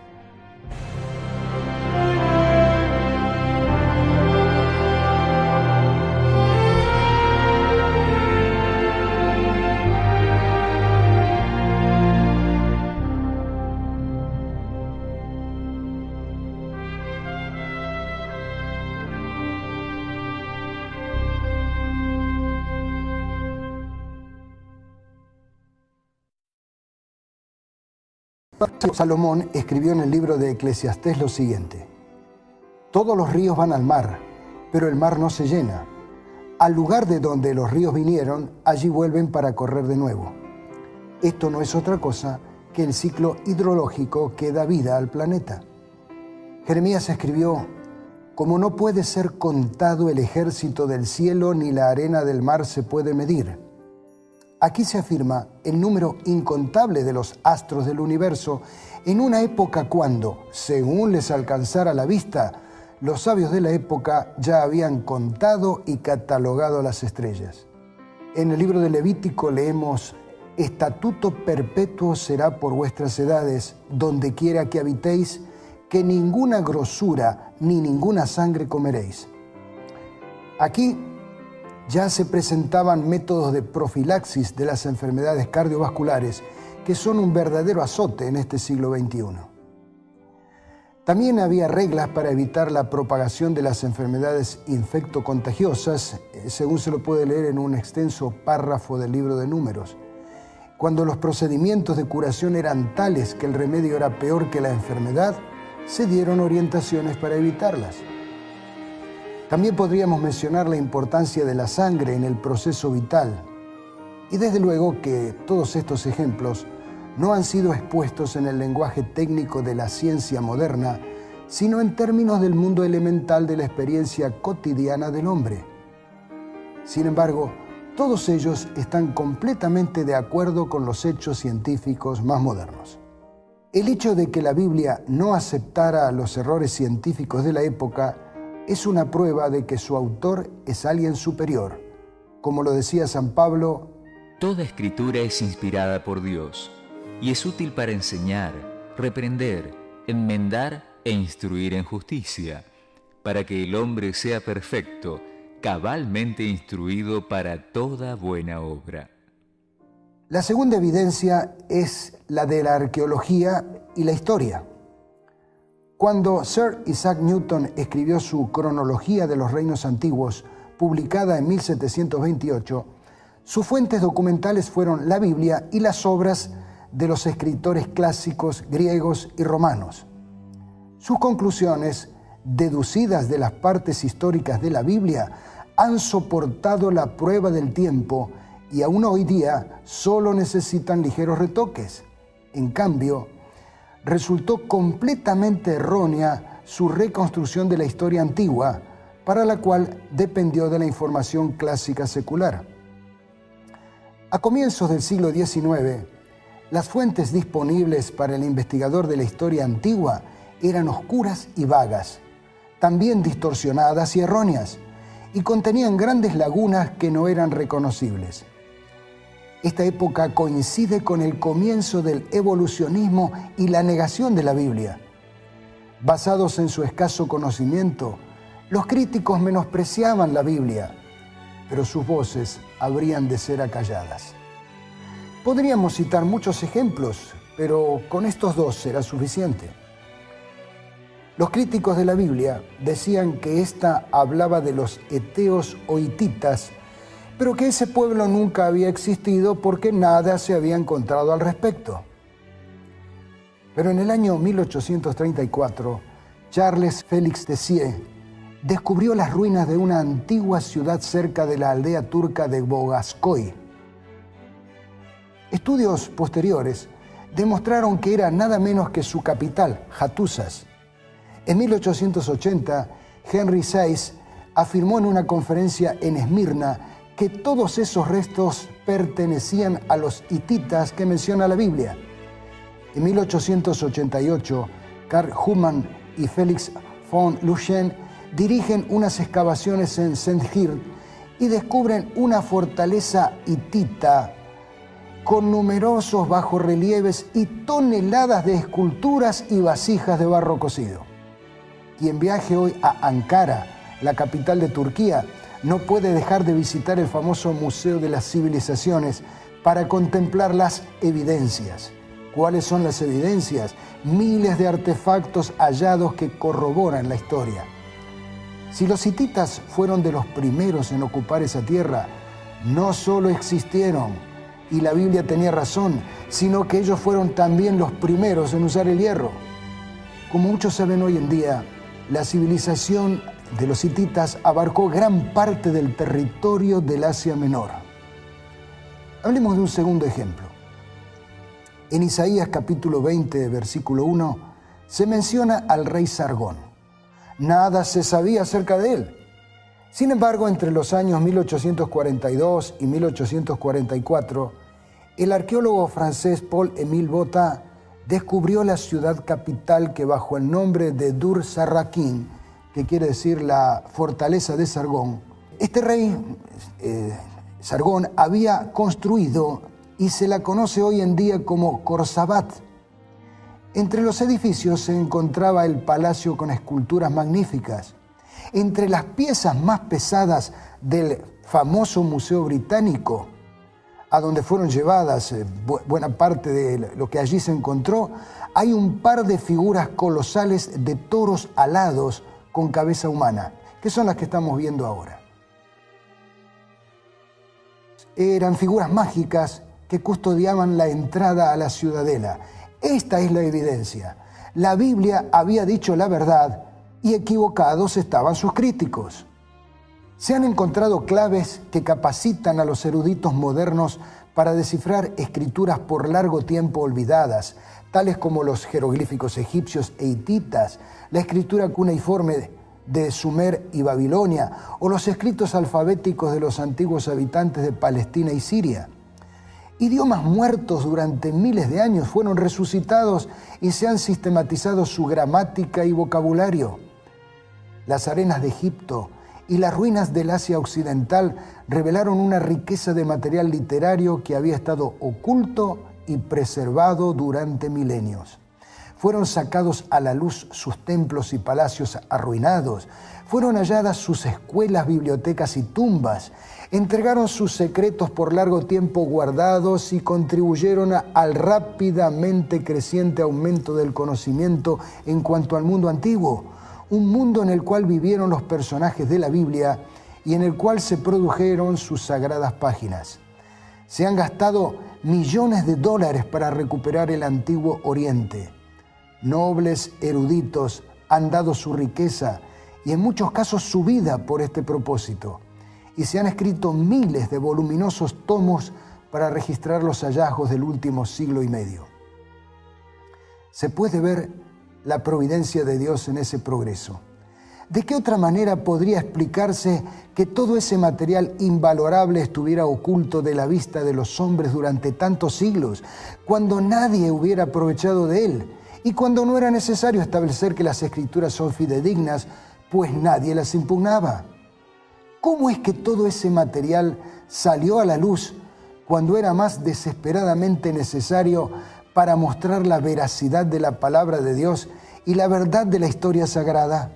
Salomón escribió en el libro de Eclesiastés lo siguiente: todos los ríos van al mar, pero el mar no se llena. Al lugar de donde los ríos vinieron, allí vuelven para correr de nuevo. Esto no es otra cosa que el ciclo hidrológico que da vida al planeta. Jeremías escribió: como no puede ser contado el ejército del cielo, ni la arena del mar se puede medir. Aquí se afirma el número incontable de los astros del universo en una época cuando, según les alcanzara la vista, los sabios de la época ya habían contado y catalogado las estrellas. En el libro de Levítico leemos: estatuto perpetuo será por vuestras edades, donde quiera que habitéis, que ninguna grosura ni ninguna sangre comeréis. Aquí ya se presentaban métodos de profilaxis de las enfermedades cardiovasculares que son un verdadero azote en este siglo XXI. También había reglas para evitar la propagación de las enfermedades infectocontagiosas, según se lo puede leer en un extenso párrafo del libro de Números. Cuando los procedimientos de curación eran tales que el remedio era peor que la enfermedad, se dieron orientaciones para evitarlas. También podríamos mencionar la importancia de la sangre en el proceso vital. Y desde luego que todos estos ejemplos no han sido expuestos en el lenguaje técnico de la ciencia moderna, sino en términos del mundo elemental de la experiencia cotidiana del hombre. Sin embargo, todos ellos están completamente de acuerdo con los hechos científicos más modernos. El hecho de que la Biblia no aceptara los errores científicos de la época es una prueba de que su autor es alguien superior. Como lo decía San Pablo, toda escritura es inspirada por Dios y es útil para enseñar, reprender, enmendar e instruir en justicia, para que el hombre sea perfecto, cabalmente instruido para toda buena obra. La segunda evidencia es la de la arqueología y la historia. Cuando Sir Isaac Newton escribió su Cronología de los Reinos Antiguos, publicada en 1728, sus fuentes documentales fueron la Biblia y las obras de los escritores clásicos griegos y romanos. Sus conclusiones, deducidas de las partes históricas de la Biblia, han soportado la prueba del tiempo y aún hoy día solo necesitan ligeros retoques. En cambio, resultó completamente errónea su reconstrucción de la historia antigua, para la cual dependió de la información clásica secular. A comienzos del siglo XIX, las fuentes disponibles para el investigador de la historia antigua eran oscuras y vagas, también distorsionadas y erróneas, y contenían grandes lagunas que no eran reconocibles. Esta época coincide con el comienzo del evolucionismo y la negación de la Biblia. Basados en su escaso conocimiento, los críticos menospreciaban la Biblia, pero sus voces habrían de ser acalladas. Podríamos citar muchos ejemplos, pero con estos dos será suficiente. Los críticos de la Biblia decían que ésta hablaba de los eteos o hititas, pero que ese pueblo nunca había existido porque nada se había encontrado al respecto. Pero en el año 1834, Charles Félix Tessier descubrió las ruinas de una antigua ciudad cerca de la aldea turca de Bogaskoy. Estudios posteriores demostraron que era nada menos que su capital, Hattusas. En 1880, Henry Sayce afirmó en una conferencia en Esmirna que todos esos restos pertenecían a los hititas que menciona la Biblia. En 1888, Carl Humann y Felix von Luschen dirigen unas excavaciones en Sendkhire y descubren una fortaleza hitita con numerosos bajorrelieves y toneladas de esculturas y vasijas de barro cocido. Quien viaje hoy a Ankara, la capital de Turquía, no puede dejar de visitar el famoso Museo de las Civilizaciones para contemplar las evidencias. ¿Cuáles son las evidencias? Miles de artefactos hallados que corroboran la historia. Si los hititas fueron de los primeros en ocupar esa tierra, no solo existieron, y la Biblia tenía razón, sino que ellos fueron también los primeros en usar el hierro. Como muchos saben hoy en día, la civilización de los hititas abarcó gran parte del territorio del Asia Menor. Hablemos de un segundo ejemplo. En Isaías capítulo 20, versículo 1, se menciona al rey Sargón. Nada se sabía acerca de él. Sin embargo, entre los años 1842 y 1844, el arqueólogo francés Paul-Émile Botta descubrió la ciudad capital que bajo el nombre de Dur-Sarraquín, que quiere decir la fortaleza de Sargón, este rey Sargón había construido y se la conoce hoy en día como Khorramshahr. Entre los edificios se encontraba el palacio con esculturas magníficas. Entre las piezas más pesadas del famoso Museo Británico, a donde fueron llevadas buena parte de lo que allí se encontró, hay un par de figuras colosales de toros alados con cabeza humana, que son las que estamos viendo ahora. Eran figuras mágicas que custodiaban la entrada a la ciudadela. Esta es la evidencia. La Biblia había dicho la verdad y equivocados estaban sus críticos. Se han encontrado claves que capacitan a los eruditos modernos para descifrar escrituras por largo tiempo olvidadas, tales como los jeroglíficos egipcios e hititas, la escritura cuneiforme de Sumer y Babilonia, o los escritos alfabéticos de los antiguos habitantes de Palestina y Siria. Idiomas muertos durante miles de años fueron resucitados y se han sistematizado su gramática y vocabulario. Las arenas de Egipto y las ruinas del Asia Occidental revelaron una riqueza de material literario que había estado oculto y preservado durante milenios. Fueron sacados a la luz sus templos y palacios arruinados, fueron halladas sus escuelas, bibliotecas y tumbas, entregaron sus secretos por largo tiempo guardados y contribuyeron al rápidamente creciente aumento del conocimiento en cuanto al mundo antiguo, un mundo en el cual vivieron los personajes de la Biblia y en el cual se produjeron sus sagradas páginas. Se han gastado millones de dólares para recuperar el antiguo Oriente. Nobles eruditos han dado su riqueza y en muchos casos su vida por este propósito, y se han escrito miles de voluminosos tomos para registrar los hallazgos del último siglo y medio. Se puede ver la providencia de Dios en ese progreso. ¿De qué otra manera podría explicarse que todo ese material invalorable estuviera oculto de la vista de los hombres durante tantos siglos, cuando nadie hubiera aprovechado de él y cuando no era necesario establecer que las Escrituras son fidedignas, pues nadie las impugnaba? ¿Cómo es que todo ese material salió a la luz cuando era más desesperadamente necesario para mostrar la veracidad de la palabra de Dios y la verdad de la historia sagrada?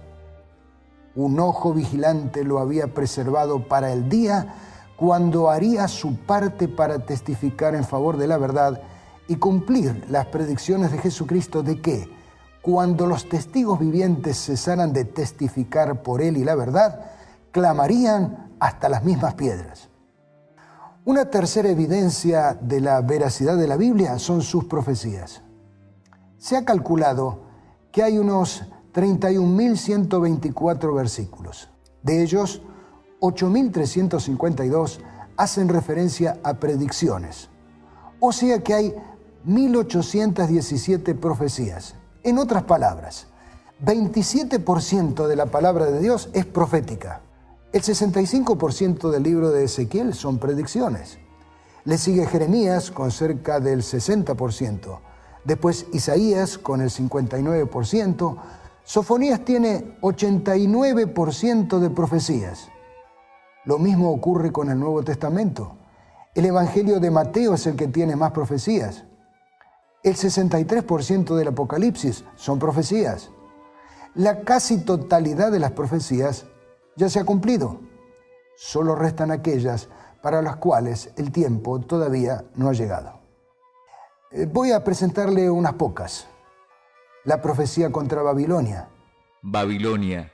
Un ojo vigilante lo había preservado para el día cuando haría su parte para testificar en favor de la verdad y cumplir las predicciones de Jesucristo de que, cuando los testigos vivientes cesaran de testificar por él y la verdad, clamarían hasta las mismas piedras. Una tercera evidencia de la veracidad de la Biblia son sus profecías. Se ha calculado que hay unos 31.124 versículos. De ellos, 8.352 hacen referencia a predicciones. O sea que hay 1.817 profecías. En otras palabras, 27% de la palabra de Dios es profética. El 65% del libro de Ezequiel son predicciones. Le sigue Jeremías con cerca del 60%. Después Isaías con el 59%. Sofonías tiene 89% de profecías. Lo mismo ocurre con el Nuevo Testamento. El Evangelio de Mateo es el que tiene más profecías. El 63% del Apocalipsis son profecías. La casi totalidad de las profecías ya se ha cumplido. Solo restan aquellas para las cuales el tiempo todavía no ha llegado. Voy a presentarle unas pocas. La profecía contra Babilonia. Babilonia,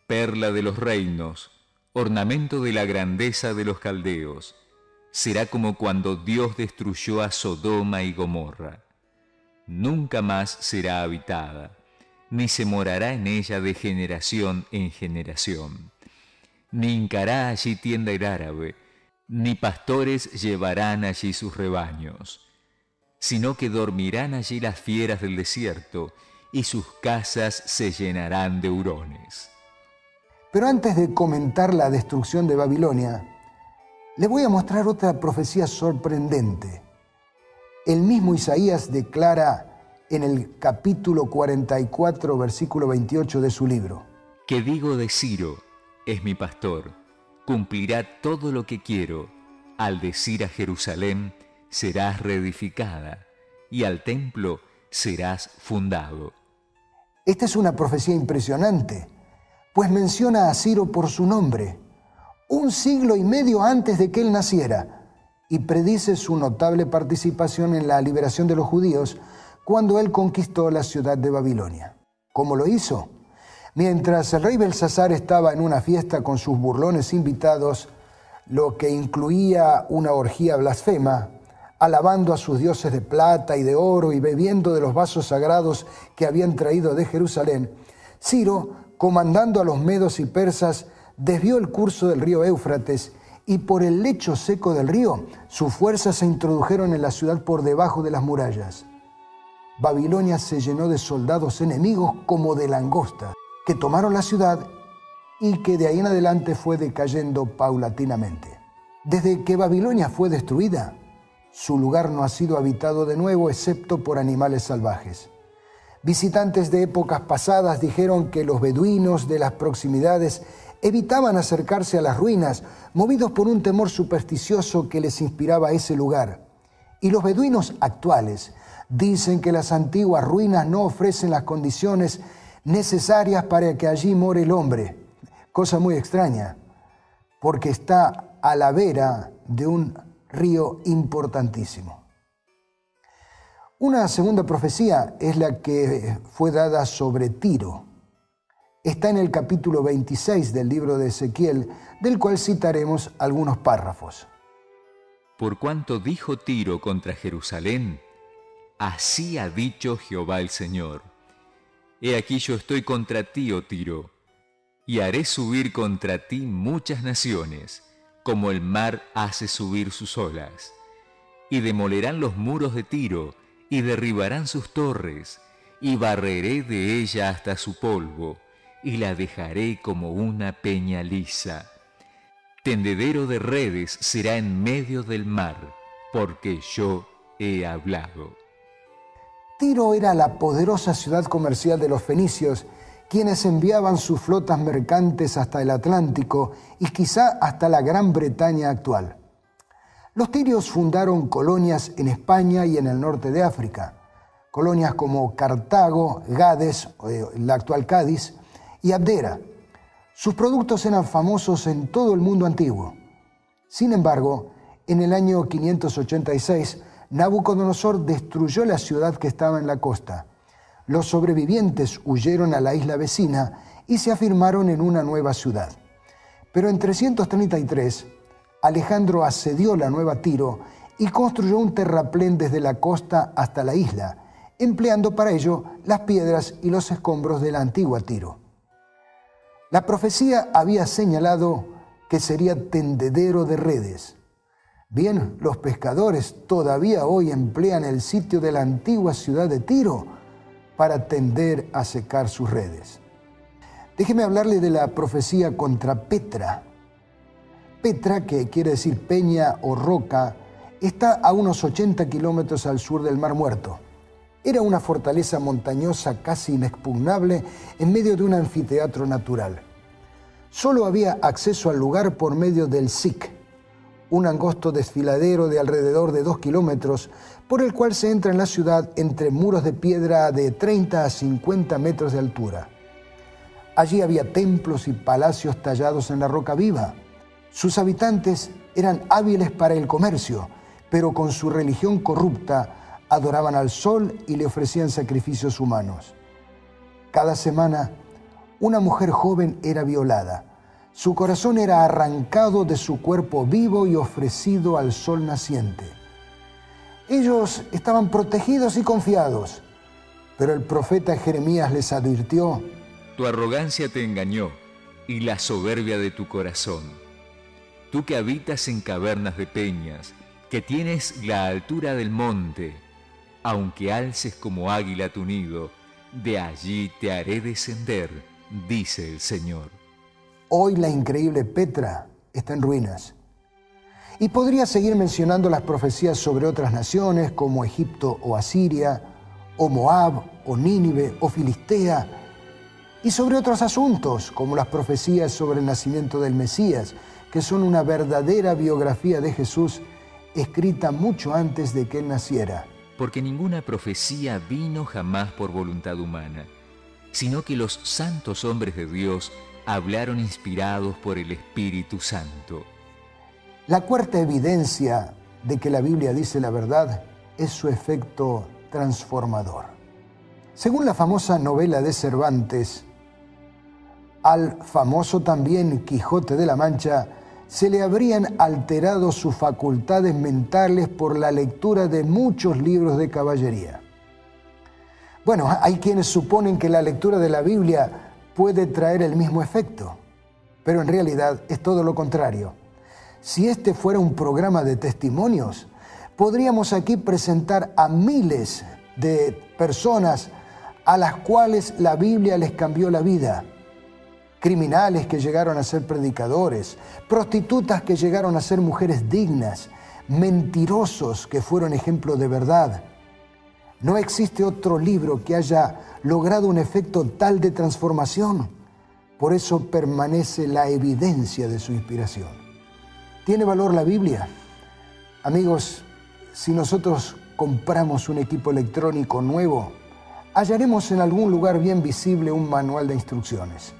perla de los reinos, ornamento de la grandeza de los caldeos, será como cuando Dios destruyó a Sodoma y Gomorra. Nunca más será habitada, ni se morará en ella de generación en generación. Ni hincará allí tienda el árabe, ni pastores llevarán allí sus rebaños, sino que dormirán allí las fieras del desierto, y sus casas se llenarán de hurones. Pero antes de comentar la destrucción de Babilonia, le voy a mostrar otra profecía sorprendente. El mismo Isaías declara en el capítulo 44, versículo 28 de su libro: ¿Qué digo de Ciro? Es mi pastor, cumplirá todo lo que quiero. Al decir a Jerusalén, serás reedificada, y al templo serás fundado. Esta es una profecía impresionante, pues menciona a Ciro por su nombre, 1 siglo y medio antes de que él naciera, y predice su notable participación en la liberación de los judíos cuando él conquistó la ciudad de Babilonia. ¿Cómo lo hizo? Mientras el rey Belsasar estaba en una fiesta con sus burlones invitados, lo que incluía una orgía blasfema, alabando a sus dioses de plata y de oro y bebiendo de los vasos sagrados que habían traído de Jerusalén, Ciro, comandando a los medos y persas, desvió el curso del río Éufrates y por el lecho seco del río sus fuerzas se introdujeron en la ciudad por debajo de las murallas. Babilonia se llenó de soldados enemigos como de langostas, que tomaron la ciudad y que de ahí en adelante fue decayendo paulatinamente. Desde que Babilonia fue destruida, su lugar no ha sido habitado de nuevo excepto por animales salvajes. Visitantes de épocas pasadas dijeron que los beduinos de las proximidades evitaban acercarse a las ruinas, movidos por un temor supersticioso que les inspiraba ese lugar. Y los beduinos actuales dicen que las antiguas ruinas no ofrecen las condiciones necesarias para que allí more el hombre. Cosa muy extraña, porque está a la vera de un río importantísimo. Una segunda profecía es la que fue dada sobre Tiro. Está en el capítulo 26 del libro de Ezequiel, del cual citaremos algunos párrafos. Por cuanto dijo Tiro contra Jerusalén, así ha dicho Jehová el Señor. He aquí yo estoy contra ti, oh Tiro, y haré subir contra ti muchas naciones, como el mar hace subir sus olas. Y demolerán los muros de Tiro, y derribarán sus torres, y barreré de ella hasta su polvo, y la dejaré como una peña lisa. Tendedero de redes será en medio del mar, porque yo he hablado. Tiro era la poderosa ciudad comercial de los fenicios, quienes enviaban sus flotas mercantes hasta el Atlántico y quizá hasta la Gran Bretaña actual. Los tirios fundaron colonias en España y en el norte de África, colonias como Cartago, Gades, la actual Cádiz, y Abdera. Sus productos eran famosos en todo el mundo antiguo. Sin embargo, en el año 586, Nabucodonosor destruyó la ciudad que estaba en la costa. Los sobrevivientes huyeron a la isla vecina y se afirmaron en una nueva ciudad. Pero en 333, Alejandro asedió la nueva Tiro y construyó un terraplén desde la costa hasta la isla, empleando para ello las piedras y los escombros de la antigua Tiro. La profecía había señalado que sería tendedero de redes. Bien, los pescadores todavía hoy emplean el sitio de la antigua ciudad de Tiro para tender a secar sus redes. Déjeme hablarle de la profecía contra Petra. Petra, que quiere decir peña o roca, está a unos 80 kilómetros al sur del Mar Muerto. Era una fortaleza montañosa casi inexpugnable en medio de un anfiteatro natural. Solo había acceso al lugar por medio del Sic, un angosto desfiladero de alrededor de 2 kilómetros, por el cual se entra en la ciudad entre muros de piedra de 30 a 50 metros de altura. Allí había templos y palacios tallados en la roca viva. Sus habitantes eran hábiles para el comercio, pero con su religión corrupta adoraban al sol y le ofrecían sacrificios humanos. Cada semana, una mujer joven era violada. Su corazón era arrancado de su cuerpo vivo y ofrecido al sol naciente. Ellos estaban protegidos y confiados, pero el profeta Jeremías les advirtió: Tu arrogancia te engañó y la soberbia de tu corazón. Tú que habitas en cavernas de peñas, que tienes la altura del monte, aunque alces como águila tu nido, de allí te haré descender, dice el Señor. Hoy la increíble Petra está en ruinas. Y podría seguir mencionando las profecías sobre otras naciones como Egipto o Asiria, o Moab, o Nínive, o Filistea, y sobre otros asuntos como las profecías sobre el nacimiento del Mesías, que son una verdadera biografía de Jesús escrita mucho antes de que él naciera. Porque ninguna profecía vino jamás por voluntad humana, sino que los santos hombres de Dios hablaron inspirados por el Espíritu Santo. La cuarta evidencia de que la Biblia dice la verdad es su efecto transformador. Según la famosa novela de Cervantes, al famoso también Quijote de la Mancha se le habrían alterado sus facultades mentales por la lectura de muchos libros de caballería. Bueno, hay quienes suponen que la lectura de la Biblia puede traer el mismo efecto. pero en realidad es todo lo contrario. Si este fuera un programa de testimonios, podríamos aquí presentar a miles de personas a las cuales la Biblia les cambió la vida. Criminales que llegaron a ser predicadores, prostitutas que llegaron a ser mujeres dignas, mentirosos que fueron ejemplo de verdad. No existe otro libro que haya logrado un efecto tal de transformación. Por eso permanece la evidencia de su inspiración. ¿Tiene valor la Biblia? Amigos, si nosotros compramos un equipo electrónico nuevo, hallaremos en algún lugar bien visible un manual de instrucciones.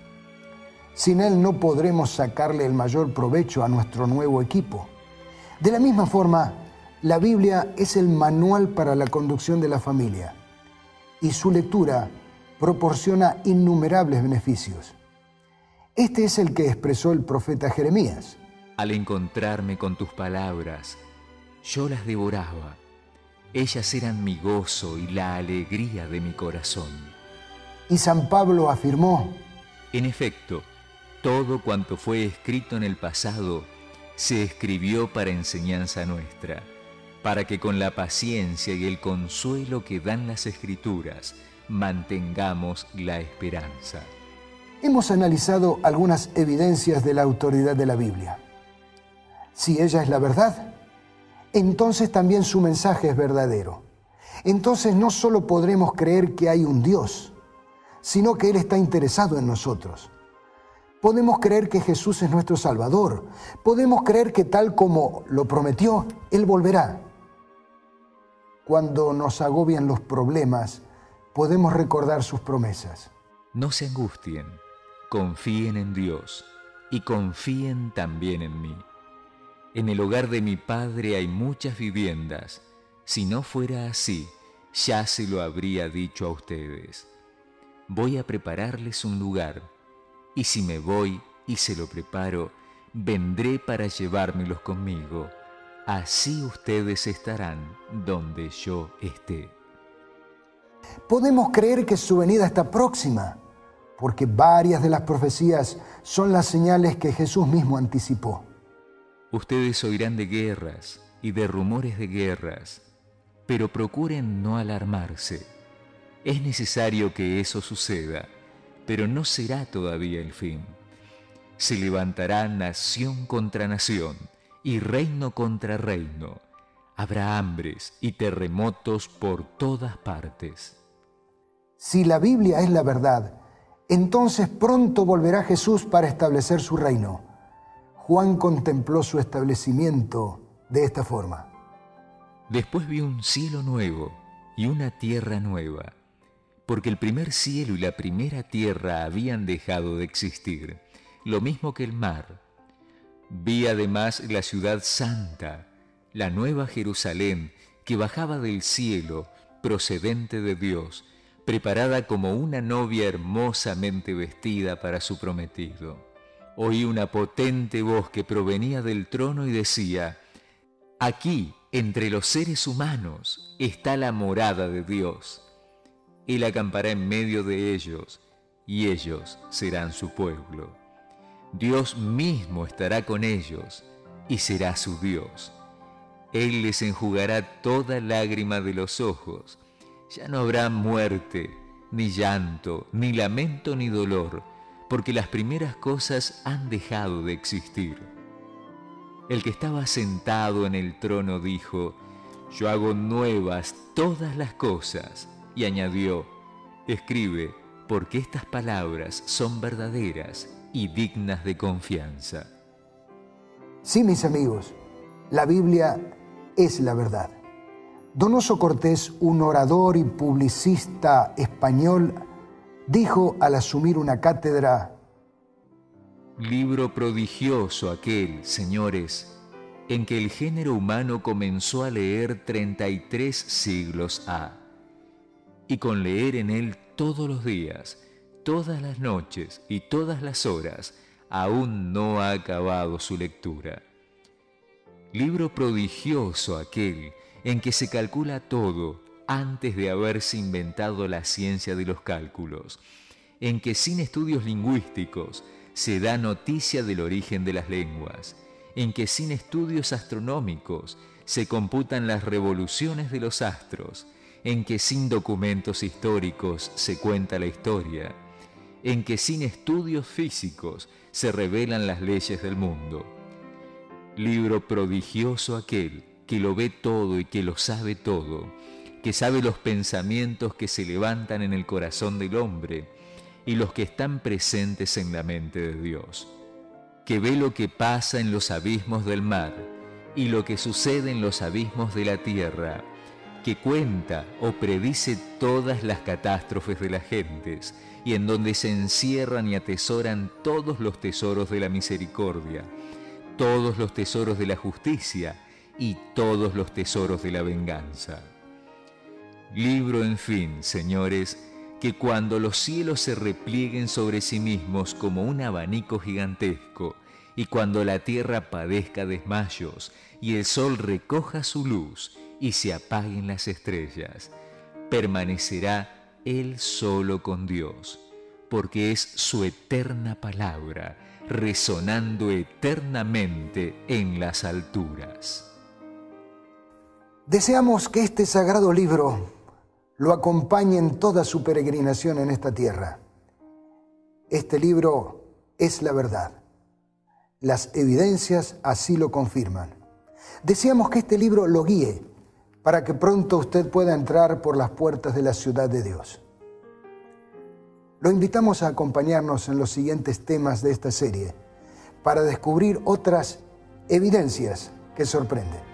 Sin él no podremos sacarle el mayor provecho a nuestro nuevo equipo. De la misma forma, la Biblia es el manual para la conducción de la familia y su lectura proporciona innumerables beneficios. Este es el que expresó el profeta Jeremías. Al encontrarme con tus palabras, yo las devoraba. Ellas eran mi gozo y la alegría de mi corazón. Y San Pablo afirmó: en efecto, todo cuanto fue escrito en el pasado se escribió para enseñanza nuestra, para que con la paciencia y el consuelo que dan las Escrituras mantengamos la esperanza. Hemos analizado algunas evidencias de la autoridad de la Biblia. Si ella es la verdad, entonces también su mensaje es verdadero. Entonces no solo podremos creer que hay un Dios, sino que Él está interesado en nosotros. Podemos creer que Jesús es nuestro Salvador. Podemos creer que tal como lo prometió, Él volverá. Cuando nos agobian los problemas, podemos recordar sus promesas. No se angustien, confíen en Dios y confíen también en mí. En el hogar de mi Padre hay muchas viviendas. Si no fuera así, ya se lo habría dicho a ustedes. Voy a prepararles un lugar, y si me voy y se lo preparo, vendré para llevármelos conmigo. Así ustedes estarán donde yo esté. Podemos creer que su venida está próxima, porque varias de las profecías son las señales que Jesús mismo anticipó. Ustedes oirán de guerras y de rumores de guerras, pero procuren no alarmarse. Es necesario que eso suceda, pero no será todavía el fin. Se levantará nación contra nación y reino contra reino. Habrá hambres y terremotos por todas partes. Si la Biblia es la verdad, entonces pronto volverá Jesús para establecer su reino. Juan contempló su establecimiento de esta forma. Después vi un cielo nuevo y una tierra nueva, porque el primer cielo y la primera tierra habían dejado de existir, lo mismo que el mar. Vi además la ciudad santa, la nueva Jerusalén, que bajaba del cielo, procedente de Dios, preparada como una novia hermosamente vestida para su prometido. Oí una potente voz que provenía del trono y decía: aquí, entre los seres humanos, está la morada de Dios. Él acampará en medio de ellos, y ellos serán su pueblo. Dios mismo estará con ellos, y será su Dios. Él les enjugará toda lágrima de los ojos. Ya no habrá muerte, ni llanto, ni lamento, ni dolor, porque las primeras cosas han dejado de existir. El que estaba sentado en el trono dijo: yo hago nuevas todas las cosas. Y añadió: escribe, porque estas palabras son verdaderas y dignas de confianza. Sí, mis amigos, la Biblia es la verdad. Donoso Cortés, un orador y publicista español, dijo al asumir una cátedra: libro prodigioso aquel, señores, en que el género humano comenzó a leer 33 siglos ha, y con leer en él todos los días, todas las noches y todas las horas, aún no ha acabado su lectura. Libro prodigioso aquel en que se calcula todo antes de haberse inventado la ciencia de los cálculos, en que sin estudios lingüísticos se da noticia del origen de las lenguas, en que sin estudios astronómicos se computan las revoluciones de los astros, en que sin documentos históricos se cuenta la historia, en que sin estudios físicos se revelan las leyes del mundo. Libro prodigioso aquel que lo ve todo y que lo sabe todo, que sabe los pensamientos que se levantan en el corazón del hombre y los que están presentes en la mente de Dios, que ve lo que pasa en los abismos del mar y lo que sucede en los abismos de la tierra, que cuenta o predice todas las catástrofes de las gentes y en donde se encierran y atesoran todos los tesoros de la misericordia, todos los tesoros de la justicia y todos los tesoros de la venganza. Libro, en fin, señores, que cuando los cielos se replieguen sobre sí mismos como un abanico gigantesco, y cuando la tierra padezca desmayos, y el sol recoja su luz, y se apaguen las estrellas, permanecerá él solo con Dios, porque es su eterna palabra, resonando eternamente en las alturas. Deseamos que este sagrado libro lo acompañe en toda su peregrinación en esta tierra. Este libro es la verdad. Las evidencias así lo confirman. Deseamos que este libro lo guíe para que pronto usted pueda entrar por las puertas de la ciudad de Dios. Lo invitamos a acompañarnos en los siguientes temas de esta serie para descubrir otras evidencias que sorprenden.